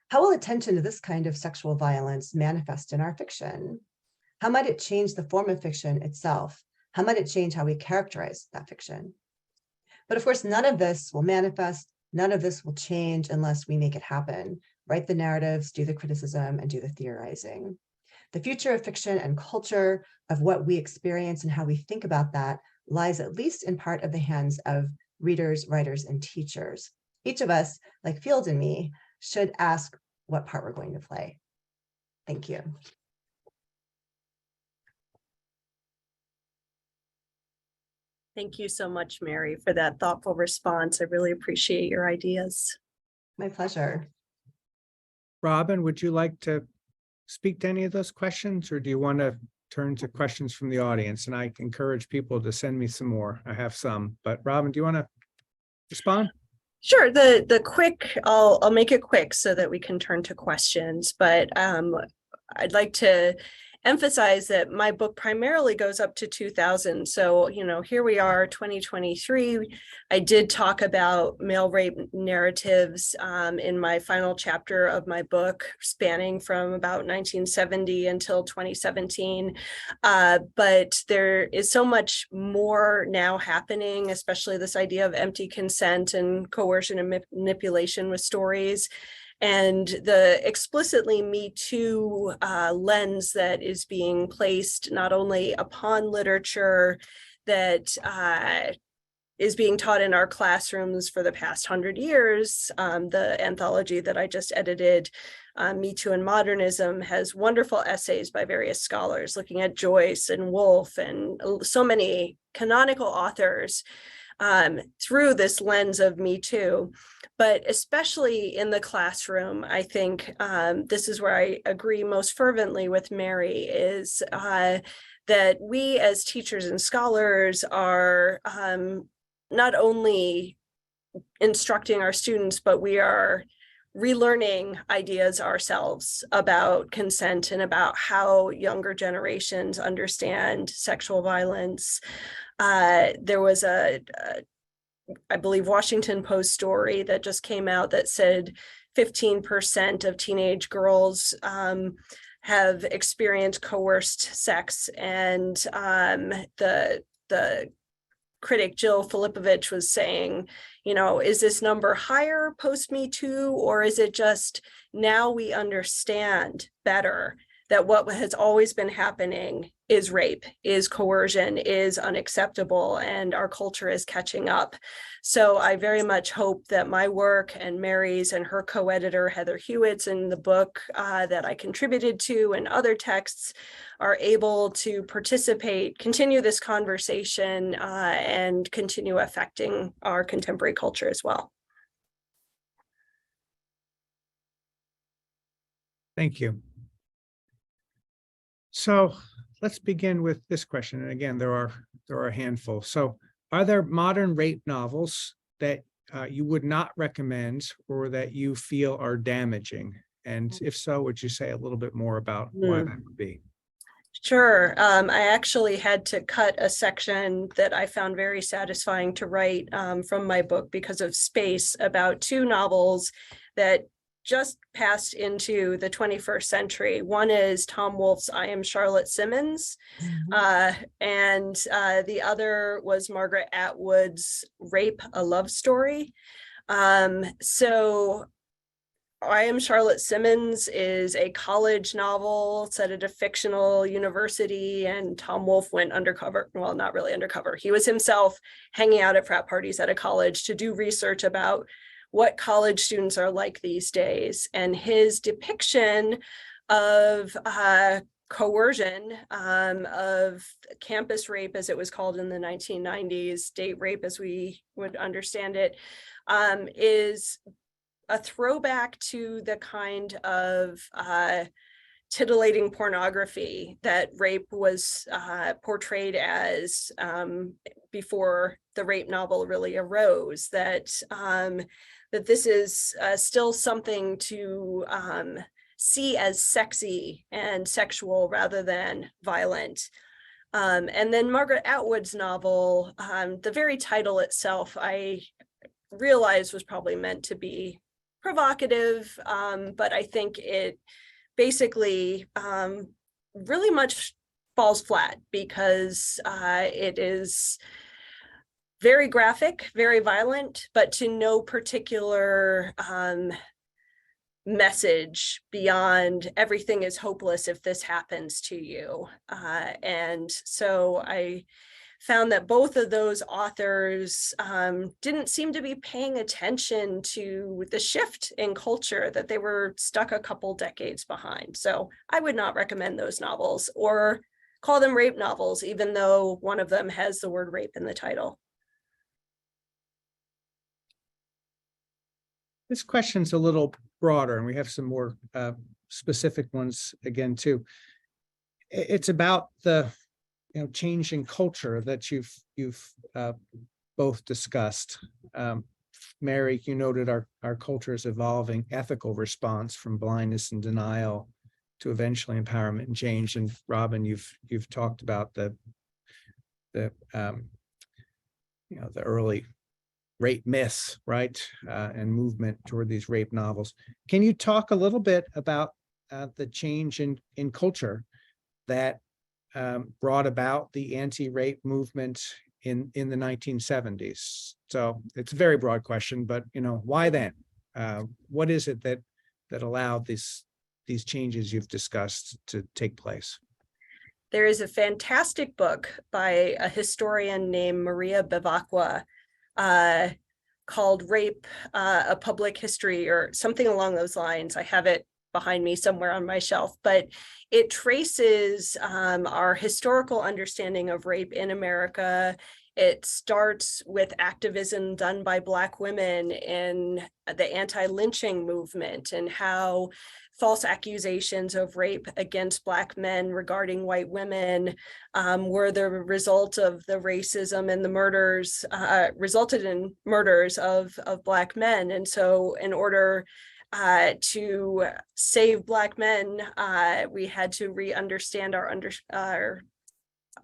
How will attention to this kind of sexual violence manifest in our fiction? How might it change the form of fiction itself? How might it change how we characterize that fiction? But of course, none of this will manifest. None of this will change unless we make it happen, write the narratives, do the criticism, and do the theorizing. The future of fiction and culture, of what we experience and how we think about that, lies at least in part of the hands of readers, writers, and teachers. Each of us, like Field and me, should ask what part we're going to play. Thank you. Thank you so much, Mary, for that thoughtful response. I really appreciate your ideas. My pleasure. Robin, would you like to speak to any of those questions, or do you want to turn to questions from the audience? And I encourage people to send me some more. I have some, but Robin, do you want to respond? Sure. The quick, I'll make it quick so that we can turn to questions, but I'd like to emphasize that my book primarily goes up to 2000. So, here we are, 2023. I did talk about male rape narratives in my final chapter of my book, spanning from about 1970 until 2017. But there is so much more now happening, especially this idea of empty consent and coercion and manipulation with stories. And the explicitly Me Too lens that is being placed not only upon literature that is being taught in our classrooms for the past 100 years. The anthology that I just edited, Me Too and Modernism, has wonderful essays by various scholars looking at Joyce and Woolf and so many canonical authors through this lens of Me Too. But especially in the classroom, I think this is where I agree most fervently with Mary, is that we as teachers and scholars are not only instructing our students, but we are relearning ideas ourselves about consent and about how younger generations understand sexual violence. There was I believe, Washington Post story that just came out that said 15% of teenage girls have experienced coerced sex, and the critic Jill Filipovich was saying, is this number higher post Me Too, or is it just now we understand better that what has always been happening is rape, is coercion, is unacceptable, and our culture is catching up. So I very much hope that my work and Mary's and her co-editor Heather Hewitt's in the book that I contributed to and other texts are able to participate, continue this conversation, and continue affecting our contemporary culture as well. Thank you. So let's begin with this question. And again, there are a handful. So are there modern rape novels that you would not recommend or that you feel are damaging? And if so, would you say a little bit more about why that would be? Sure. I actually had to cut a section that I found very satisfying to write from my book because of space about two novels that just passed into the 21st century. One is Tom Wolfe's I Am Charlotte Simmons, and the other was Margaret Atwood's Rape, a Love Story. So I Am Charlotte Simmons is a college novel set at a fictional university, and Tom Wolfe went undercover. Well, not really undercover. He was himself hanging out at frat parties at a college to do research about what college students are like these days. And his depiction of coercion, of campus rape, as it was called in the 1990s, date rape as we would understand it, is a throwback to the kind of titillating pornography that rape was portrayed as before the rape novel really arose, that this is still something to see as sexy and sexual rather than violent. And then Margaret Atwood's novel, the very title itself, I realized was probably meant to be provocative, but I think it basically really much falls flat because it is very graphic, very violent, but to no particular message beyond everything is hopeless if this happens to you. And so I found that both of those authors didn't seem to be paying attention to the shift in culture, that they were stuck a couple decades behind. So I would not recommend those novels or call them rape novels, even though one of them has the word rape in the title. This question's a little broader, and we have some more specific ones again, too. It's about the change in culture that you've both discussed. Mary, you noted our culture is evolving ethical response from blindness and denial to eventually empowerment and change. And Robin, you've talked about the early rape myths, right, and movement toward these rape novels. Can you talk a little bit about the change in culture that brought about the anti-rape movement in the 1970s? So it's a very broad question, but why then? What is it that allowed these changes you've discussed to take place? There is a fantastic book by a historian named Maria Bevacqua called Rape, A Public History, or something along those lines. I have it behind me somewhere on my shelf, but it traces our historical understanding of rape in America. It starts with activism done by Black women in the anti-lynching movement and how false accusations of rape against Black men regarding white women were the result of the racism and the murders, resulted in murders of Black men. And so in order to save Black men, we had to re-understand our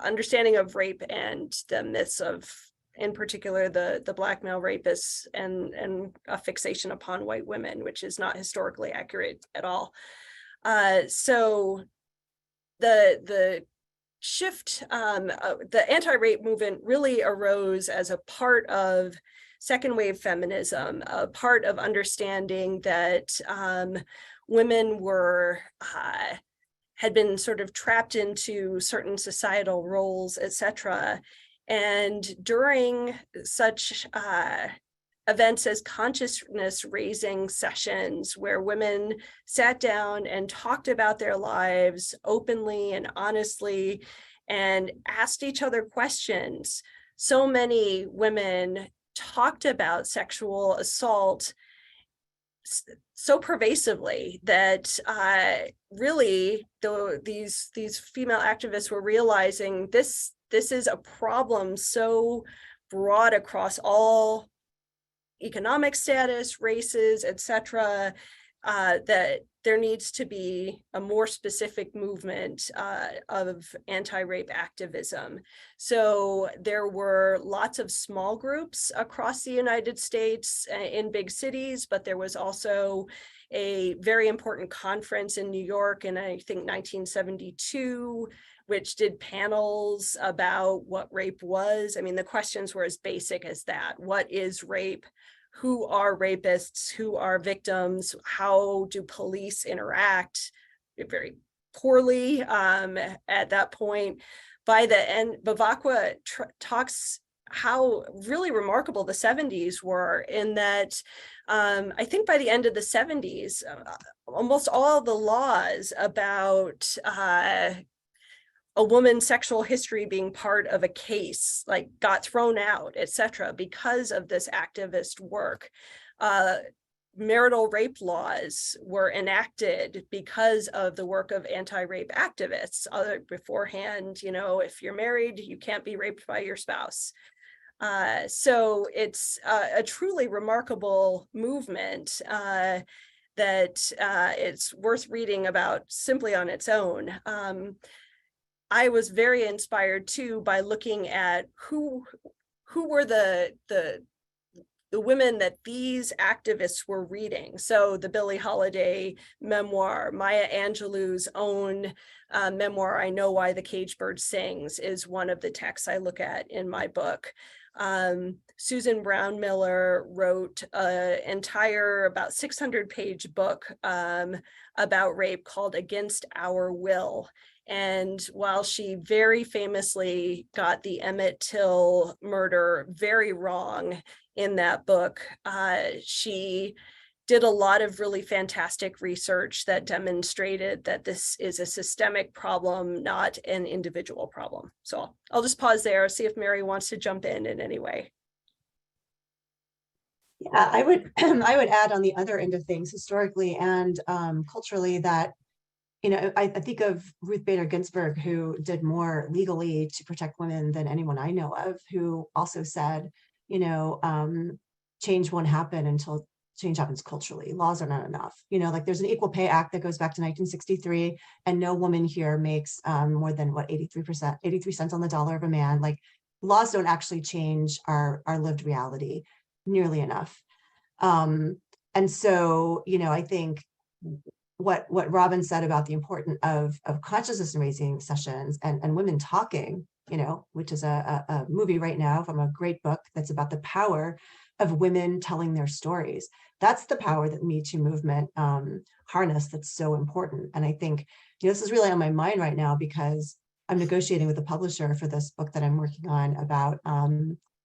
understanding of rape and the myths of, in particular, the Black male rapists and a fixation upon white women, which is not historically accurate at all. So the shift, the anti-rape movement really arose as a part of second wave feminism, a part of understanding that women were had been sort of trapped into certain societal roles, etc. And during such events as consciousness raising sessions where women sat down and talked about their lives openly and honestly and asked each other questions, so many women talked about sexual assault so pervasively that really these female activists were realizing this is a problem so broad across all economic status, races, etc., that there needs to be a more specific movement of anti-rape activism. So there were lots of small groups across the United States in big cities, but there was also a very important conference in New York in, I think, 1972, which did panels about what rape was. I mean, the questions were as basic as that. What is rape? Who are rapists? Who are victims? How do police interact? Very poorly at that point. By the end, Bavacqua talks how really remarkable the 70s were in that I think by the end of the 70s, almost all the laws about a woman's sexual history being part of a case, like, got thrown out, etc., because of this activist work. Marital rape laws were enacted because of the work of anti-rape activists. Beforehand, you know, if you're married, you can't be raped by your spouse. So it's a truly remarkable movement that it's worth reading about simply on its own. I was very inspired too by looking at who were the women that these activists were reading. So the Billie Holiday memoir, Maya Angelou's own memoir, I Know Why the Caged Bird Sings, is one of the texts I look at in my book. Susan Brown Miller wrote an entire about 600-page book about rape called Against Our Will. And while she very famously got the Emmett Till murder very wrong in that book, she did a lot of really fantastic research that demonstrated that this is a systemic problem, not an individual problem. So I'll just pause there, see if Mary wants to jump in any way. Yeah, I would add on the other end of things, historically and culturally, that, you know, I think of Ruth Bader Ginsburg, who did more legally to protect women than anyone I know of, who also said, you know, change won't happen until change happens culturally. Laws are not enough. You know, like, there's an Equal Pay Act that goes back to 1963, and no woman here makes more than, what, 83 cents on the dollar of a man. Like, laws don't actually change our lived reality nearly enough. And so, you know, I think what Robin said about the importance of consciousness raising sessions and women talking, you know, which is a movie right now from a great book that's about the power of women telling their stories. That's the power that Me Too movement harnessed, that's so important. And I think, you know, this is really on my mind right now because I'm negotiating with a publisher for this book that I'm working on about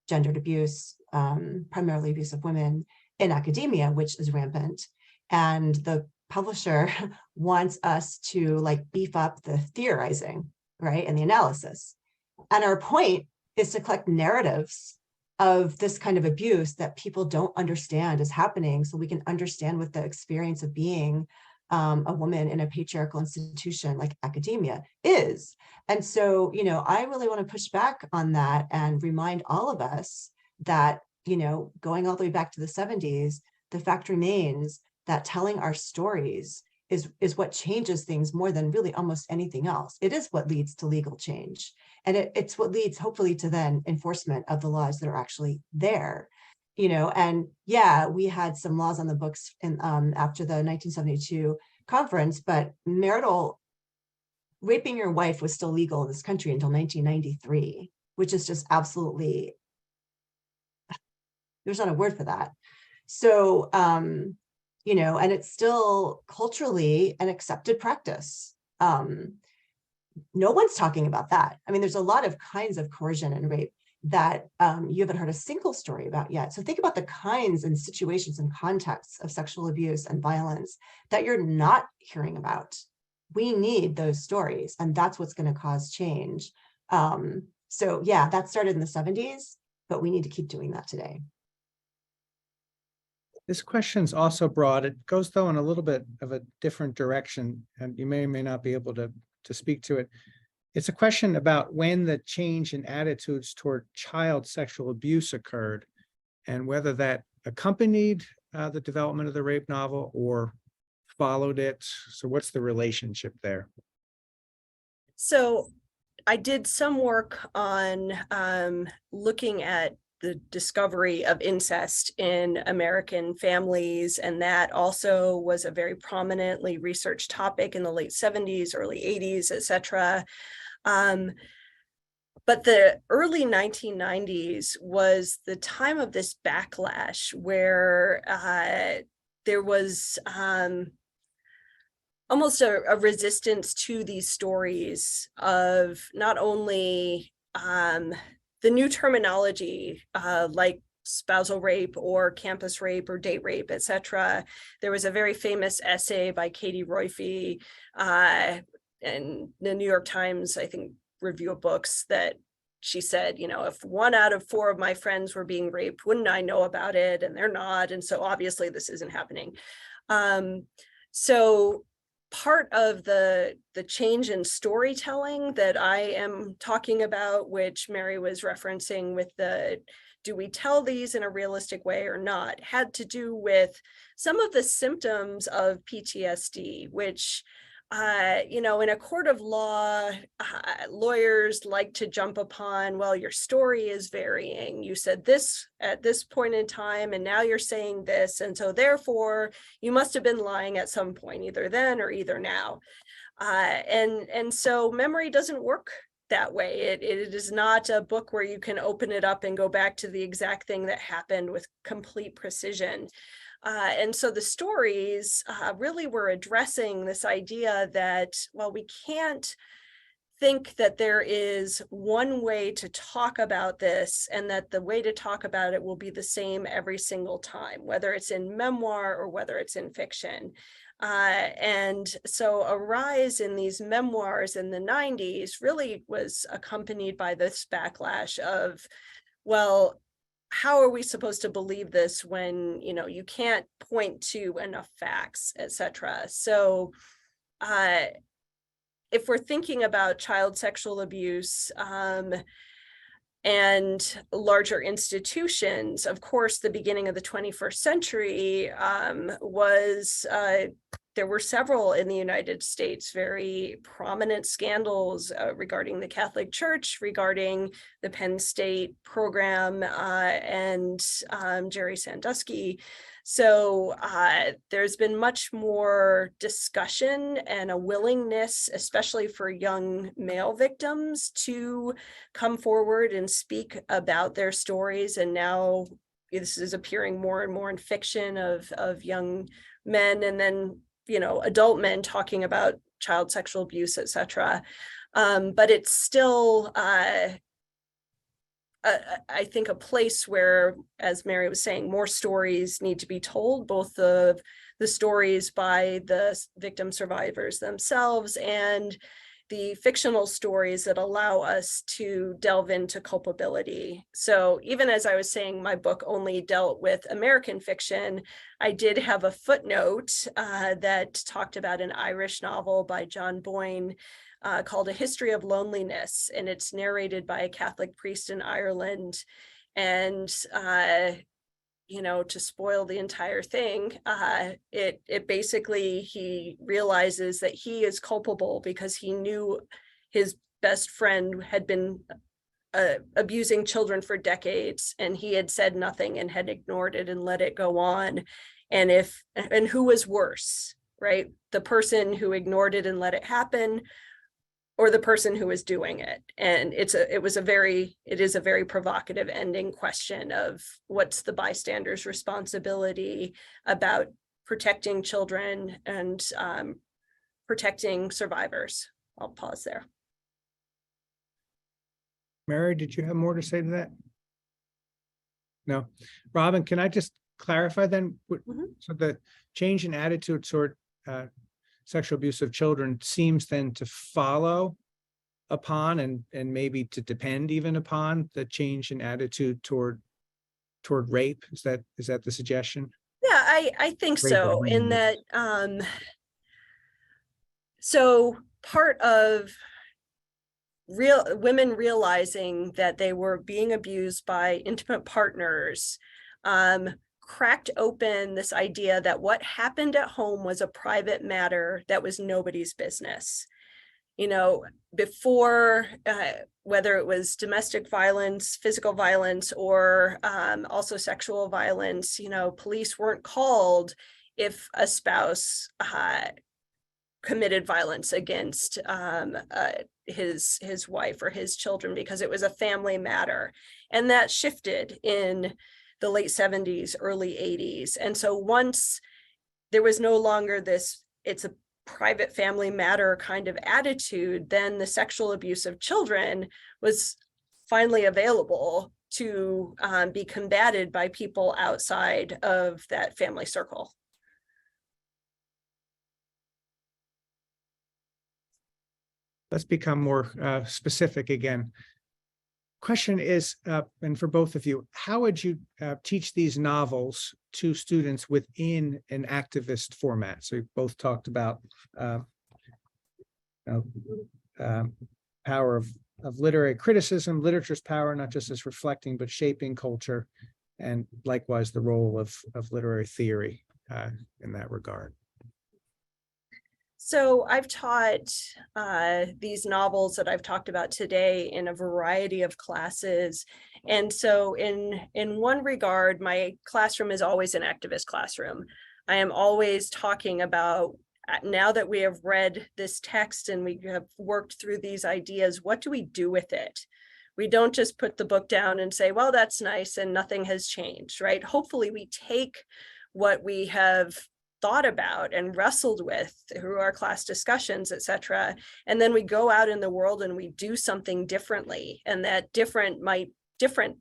gendered abuse, primarily abuse of women in academia, which is rampant. And the publisher wants us to, like, beef up the theorizing, right, and the analysis. And our point is to collect narratives of this kind of abuse that people don't understand is happening, so we can understand what the experience of being a woman in a patriarchal institution like academia is. And so, you know, I really want to push back on that and remind all of us that, you know, going all the way back to the 70s, the fact remains that telling our stories is what changes things more than really almost anything else. It is what leads to legal change. And it's what leads, hopefully, to then enforcement of the laws that are actually there. You know, and yeah, we had some laws on the books in after the 1972 conference, but raping your wife was still legal in this country until 1993, which is just absolutely, there's not a word for that. So, you know, and it's still culturally an accepted practice. No one's talking about that. I mean, there's a lot of kinds of coercion and rape that you haven't heard a single story about yet. So think about the kinds and situations and contexts of sexual abuse and violence that you're not hearing about. We need those stories, and that's what's going to cause change. So yeah, that started in the 70s, but we need to keep doing that today. This question's also broad. It goes, though, in a little bit of a different direction, and you may or may not be able to speak to it. It's a question about when the change in attitudes toward child sexual abuse occurred and whether that accompanied the development of the rape novel or followed it. So what's the relationship there? So I did some work on looking at the discovery of incest in American families, and that also was a very prominently researched topic in the late 70s, early 80s, etc. But the early 1990s was the time of this backlash where there was almost a resistance to these stories of not only the new terminology like spousal rape or campus rape or date rape, etc. There was a very famous essay by Katie Roiphe in the New York Times, I think, review of books, that she said, you know, if 1 out of 4 of my friends were being raped, wouldn't I know about it? And they're not. And so obviously this isn't happening. So part of the change in storytelling that I am talking about, which Mary was referencing with the, do we tell these in a realistic way or not, had to do with some of the symptoms of PTSD, which, you know, in a court of law, lawyers like to jump upon, well, your story is varying. You said this at this point in time, and now you're saying this. And so therefore, you must have been lying at some point, either then or either now. And so memory doesn't work that way. It is not a book where you can open it up and go back to the exact thing that happened with complete precision. And so the stories really were addressing this idea that, well, we can't think that there is one way to talk about this and that the way to talk about it will be the same every single time, whether it's in memoir or whether it's in fiction. And so a rise in these memoirs in the 90s really was accompanied by this backlash of, well, how are we supposed to believe this when, you know, you can't point to enough facts, etc. So if we're thinking about child sexual abuse and larger institutions, of course, the beginning of the 21st century was there were several in the United States, very prominent scandals regarding the Catholic Church, regarding the Penn State program and Jerry Sandusky. So there's been much more discussion and a willingness, especially for young male victims, to come forward and speak about their stories. And now this is appearing more and more in fiction of young men, and then, you know, adult men talking about child sexual abuse, etc. But it's still, I think, a place where, as Mary was saying, more stories need to be told, both the stories by the victim survivors themselves and the fictional stories that allow us to delve into culpability. So even as I was saying, my book only dealt with American fiction, I did have a footnote that talked about an Irish novel by John Boyne called A History of Loneliness, and it's narrated by a Catholic priest in Ireland. And you know, to spoil the entire thing, it basically, he realizes that he is culpable because he knew his best friend had been abusing children for decades, and he had said nothing and had ignored it and let it go on. And who was worse, right? The person who ignored it and let it happen, or the person who is doing it. And it is a very provocative ending question of what's the bystander's responsibility about protecting children and protecting survivors. I'll pause there. Mary, did you have more to say to that? No. Robin, can I just clarify then? So the change in attitude toward sexual abuse of children seems then to follow upon and maybe to depend even upon the change in attitude toward rape. Is that the suggestion? Yeah, I think Rape or so. In rape. that, so part of women realizing that they were being abused by intimate partners cracked open this idea that what happened at home was a private matter that was nobody's business. You know, before, whether it was domestic violence, physical violence, or also sexual violence, you know, police weren't called if a spouse committed violence against his wife or his children, because it was a family matter. And that shifted in the late 70s, early 80s. And so once there was no longer this, it's a private family matter kind of attitude, then the sexual abuse of children was finally available to be combated by people outside of that family circle. Let's become more specific again. Question is, and for both of you, how would you teach these novels to students within an activist format? So you both talked about power of literary criticism, literature's power, not just as reflecting, but shaping culture, and likewise the role of literary theory in that regard. So I've taught these novels that I've talked about today in a variety of classes. And so in one regard, my classroom is always an activist classroom. I am always talking about, now that we have read this text and we have worked through these ideas, what do we do with it? We don't just put the book down and say, well, that's nice and nothing has changed, right? Hopefully we take what we have thought about and wrestled with through our class discussions, et cetera. And then we go out in the world and we do something differently. And that different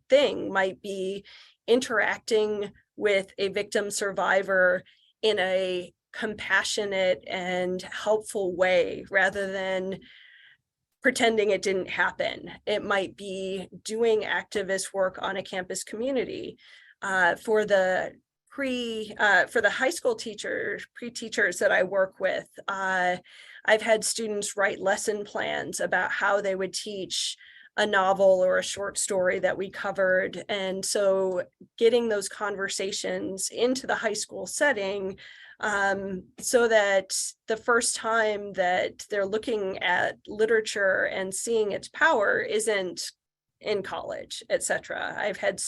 thing might be interacting with a victim survivor in a compassionate and helpful way, rather than pretending it didn't happen. It might be doing activist work on a campus community. For the high school pre-teachers that I work with, I've had students write lesson plans about how they would teach a novel or a short story that we covered. And so getting those conversations into the high school setting, so that the first time that they're looking at literature and seeing its power isn't in college, et cetera. I've had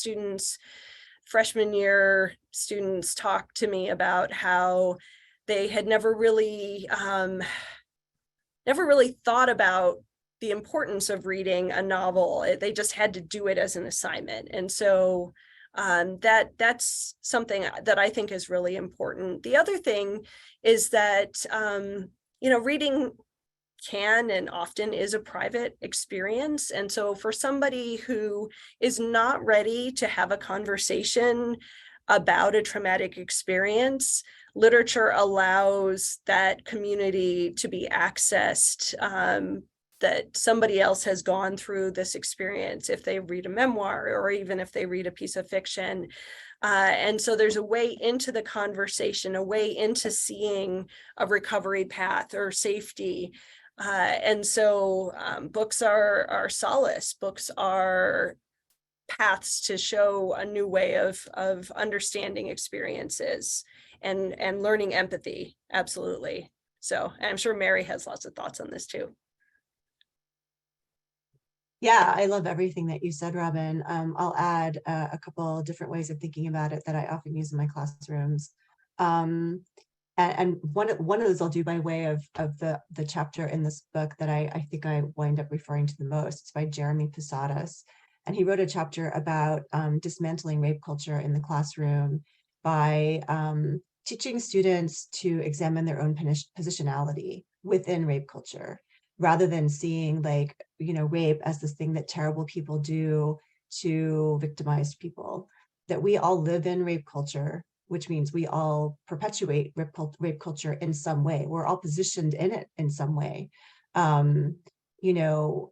freshman year students talk to me about how they had never really thought about the importance of reading a novel. They just had to do it as an assignment. And so that's something that I think is really important. The other thing is that, reading can and often is a private experience. And so for somebody who is not ready to have a conversation about a traumatic experience, literature allows that community to be accessed, that somebody else has gone through this experience if they read a memoir or even if they read a piece of fiction. And so there's a way into the conversation, a way into seeing a recovery path or safety. And so books are solace. Books are paths to show a new way of understanding experiences and learning empathy. Absolutely. So I'm sure Mary has lots of thoughts on this too. Yeah, I love everything that you said, Robin. I'll add a couple different ways of thinking about it that I often use in my classrooms. And one of those I'll do by way of the chapter in this book that I think I wind up referring to the most. It's by Jeremy Posadas. And he wrote a chapter about dismantling rape culture in the classroom by teaching students to examine their own positionality within rape culture, rather than seeing like, rape as this thing that terrible people do to victimized people. That we all live in rape culture, which means we all perpetuate rape culture in some way. We're all positioned in it in some way.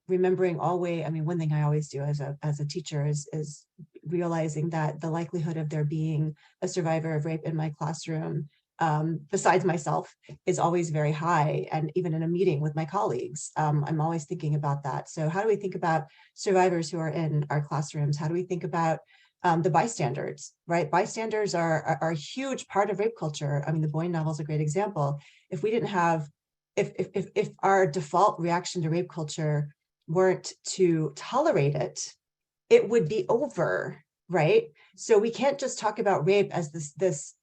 Remembering always, one thing I always do as a teacher is realizing that the likelihood of there being a survivor of rape in my classroom, besides myself, is always very high. And even in a meeting with my colleagues, I'm always thinking about that. So how do we think about survivors who are in our classrooms? How do we think about the bystanders, right? Bystanders are a huge part of rape culture. The Boyne novel is a great example. If we didn't have, if our default reaction to rape culture weren't to tolerate it, it would be over, right? So we can't just talk about rape as this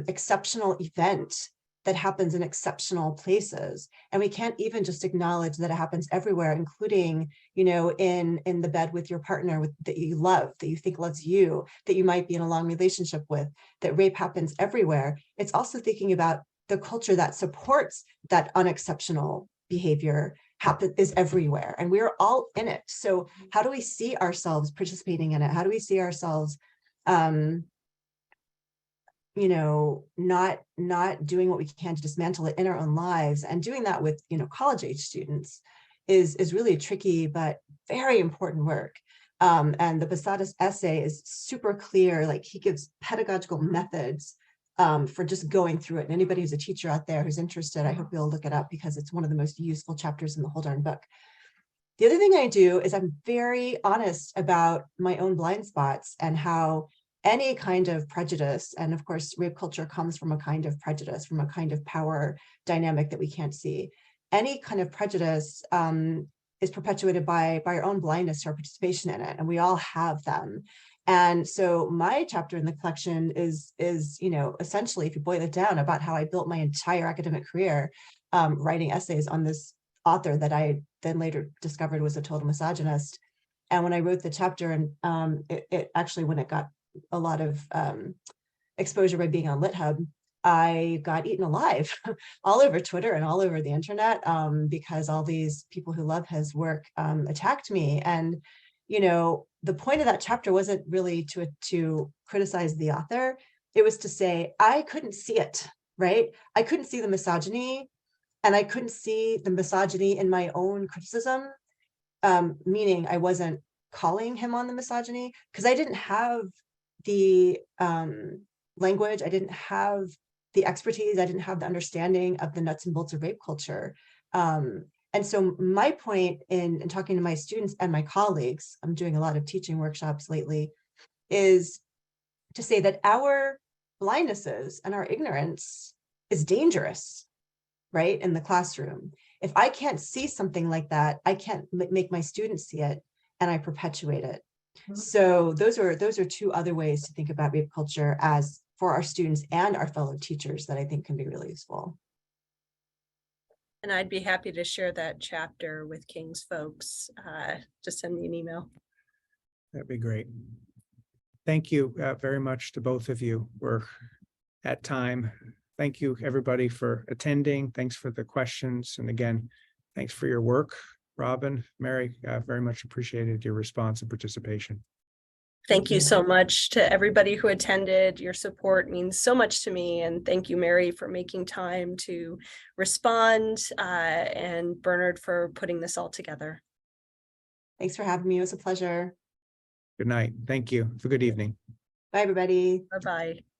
exceptional event that happens in exceptional places. And we can't even just acknowledge that it happens everywhere, including, in the bed with your partner that you love, that you think loves you, that you might be in a long relationship with, that rape happens everywhere. It's also thinking about the culture that supports that unexceptional behavior is everywhere, and we're all in it. So how do we see ourselves participating in it? How do we see ourselves not doing what we can to dismantle it in our own lives? And doing that with, college age students is really tricky, but very important work. And the Posadas essay is super clear. Like, he gives pedagogical methods for just going through it. And anybody who's a teacher out there who's interested, I hope you'll look it up, because it's one of the most useful chapters in the whole darn book. The other thing I do is I'm very honest about my own blind spots and how any kind of prejudice, and of course, rape culture comes from a kind of prejudice, from a kind of power dynamic that we can't see. Any kind of prejudice is perpetuated by our own blindness to our participation in it, and we all have them. And so my chapter in the collection is essentially, if you boil it down, about how I built my entire academic career writing essays on this author that I then later discovered was a total misogynist. And when I wrote the chapter, and it actually, when it got a lot of exposure by being on LitHub, I got eaten alive all over Twitter and all over the internet, because all these people who love his work attacked me. And the point of that chapter wasn't really to criticize the author. It was to say, I couldn't see it, right? I couldn't see the misogyny, and I couldn't see the misogyny in my own criticism, meaning I wasn't calling him on the misogyny because I didn't have the language, I didn't have the expertise, I didn't have the understanding of the nuts and bolts of rape culture. And so my point in talking to my students and my colleagues, I'm doing a lot of teaching workshops lately, is to say that our blindnesses and our ignorance is dangerous, right, in the classroom. If I can't see something like that, I can't make my students see it, and I perpetuate it. So those are two other ways to think about rape culture as for our students and our fellow teachers that I think can be really useful. And I'd be happy to share that chapter with King's folks. Just send me an email. That'd be great. Thank you very much to both of you. We're at time. Thank you, everybody, for attending. Thanks for the questions. And again, thanks for your work. Robin, Mary, very much appreciated your response and participation. Thank you so much to everybody who attended. Your support means so much to me. And thank you, Mary, for making time to respond, and Bernard for putting this all together. Thanks for having me. It was a pleasure. Good night. Thank you. Have a good evening. Bye, everybody. Bye-bye.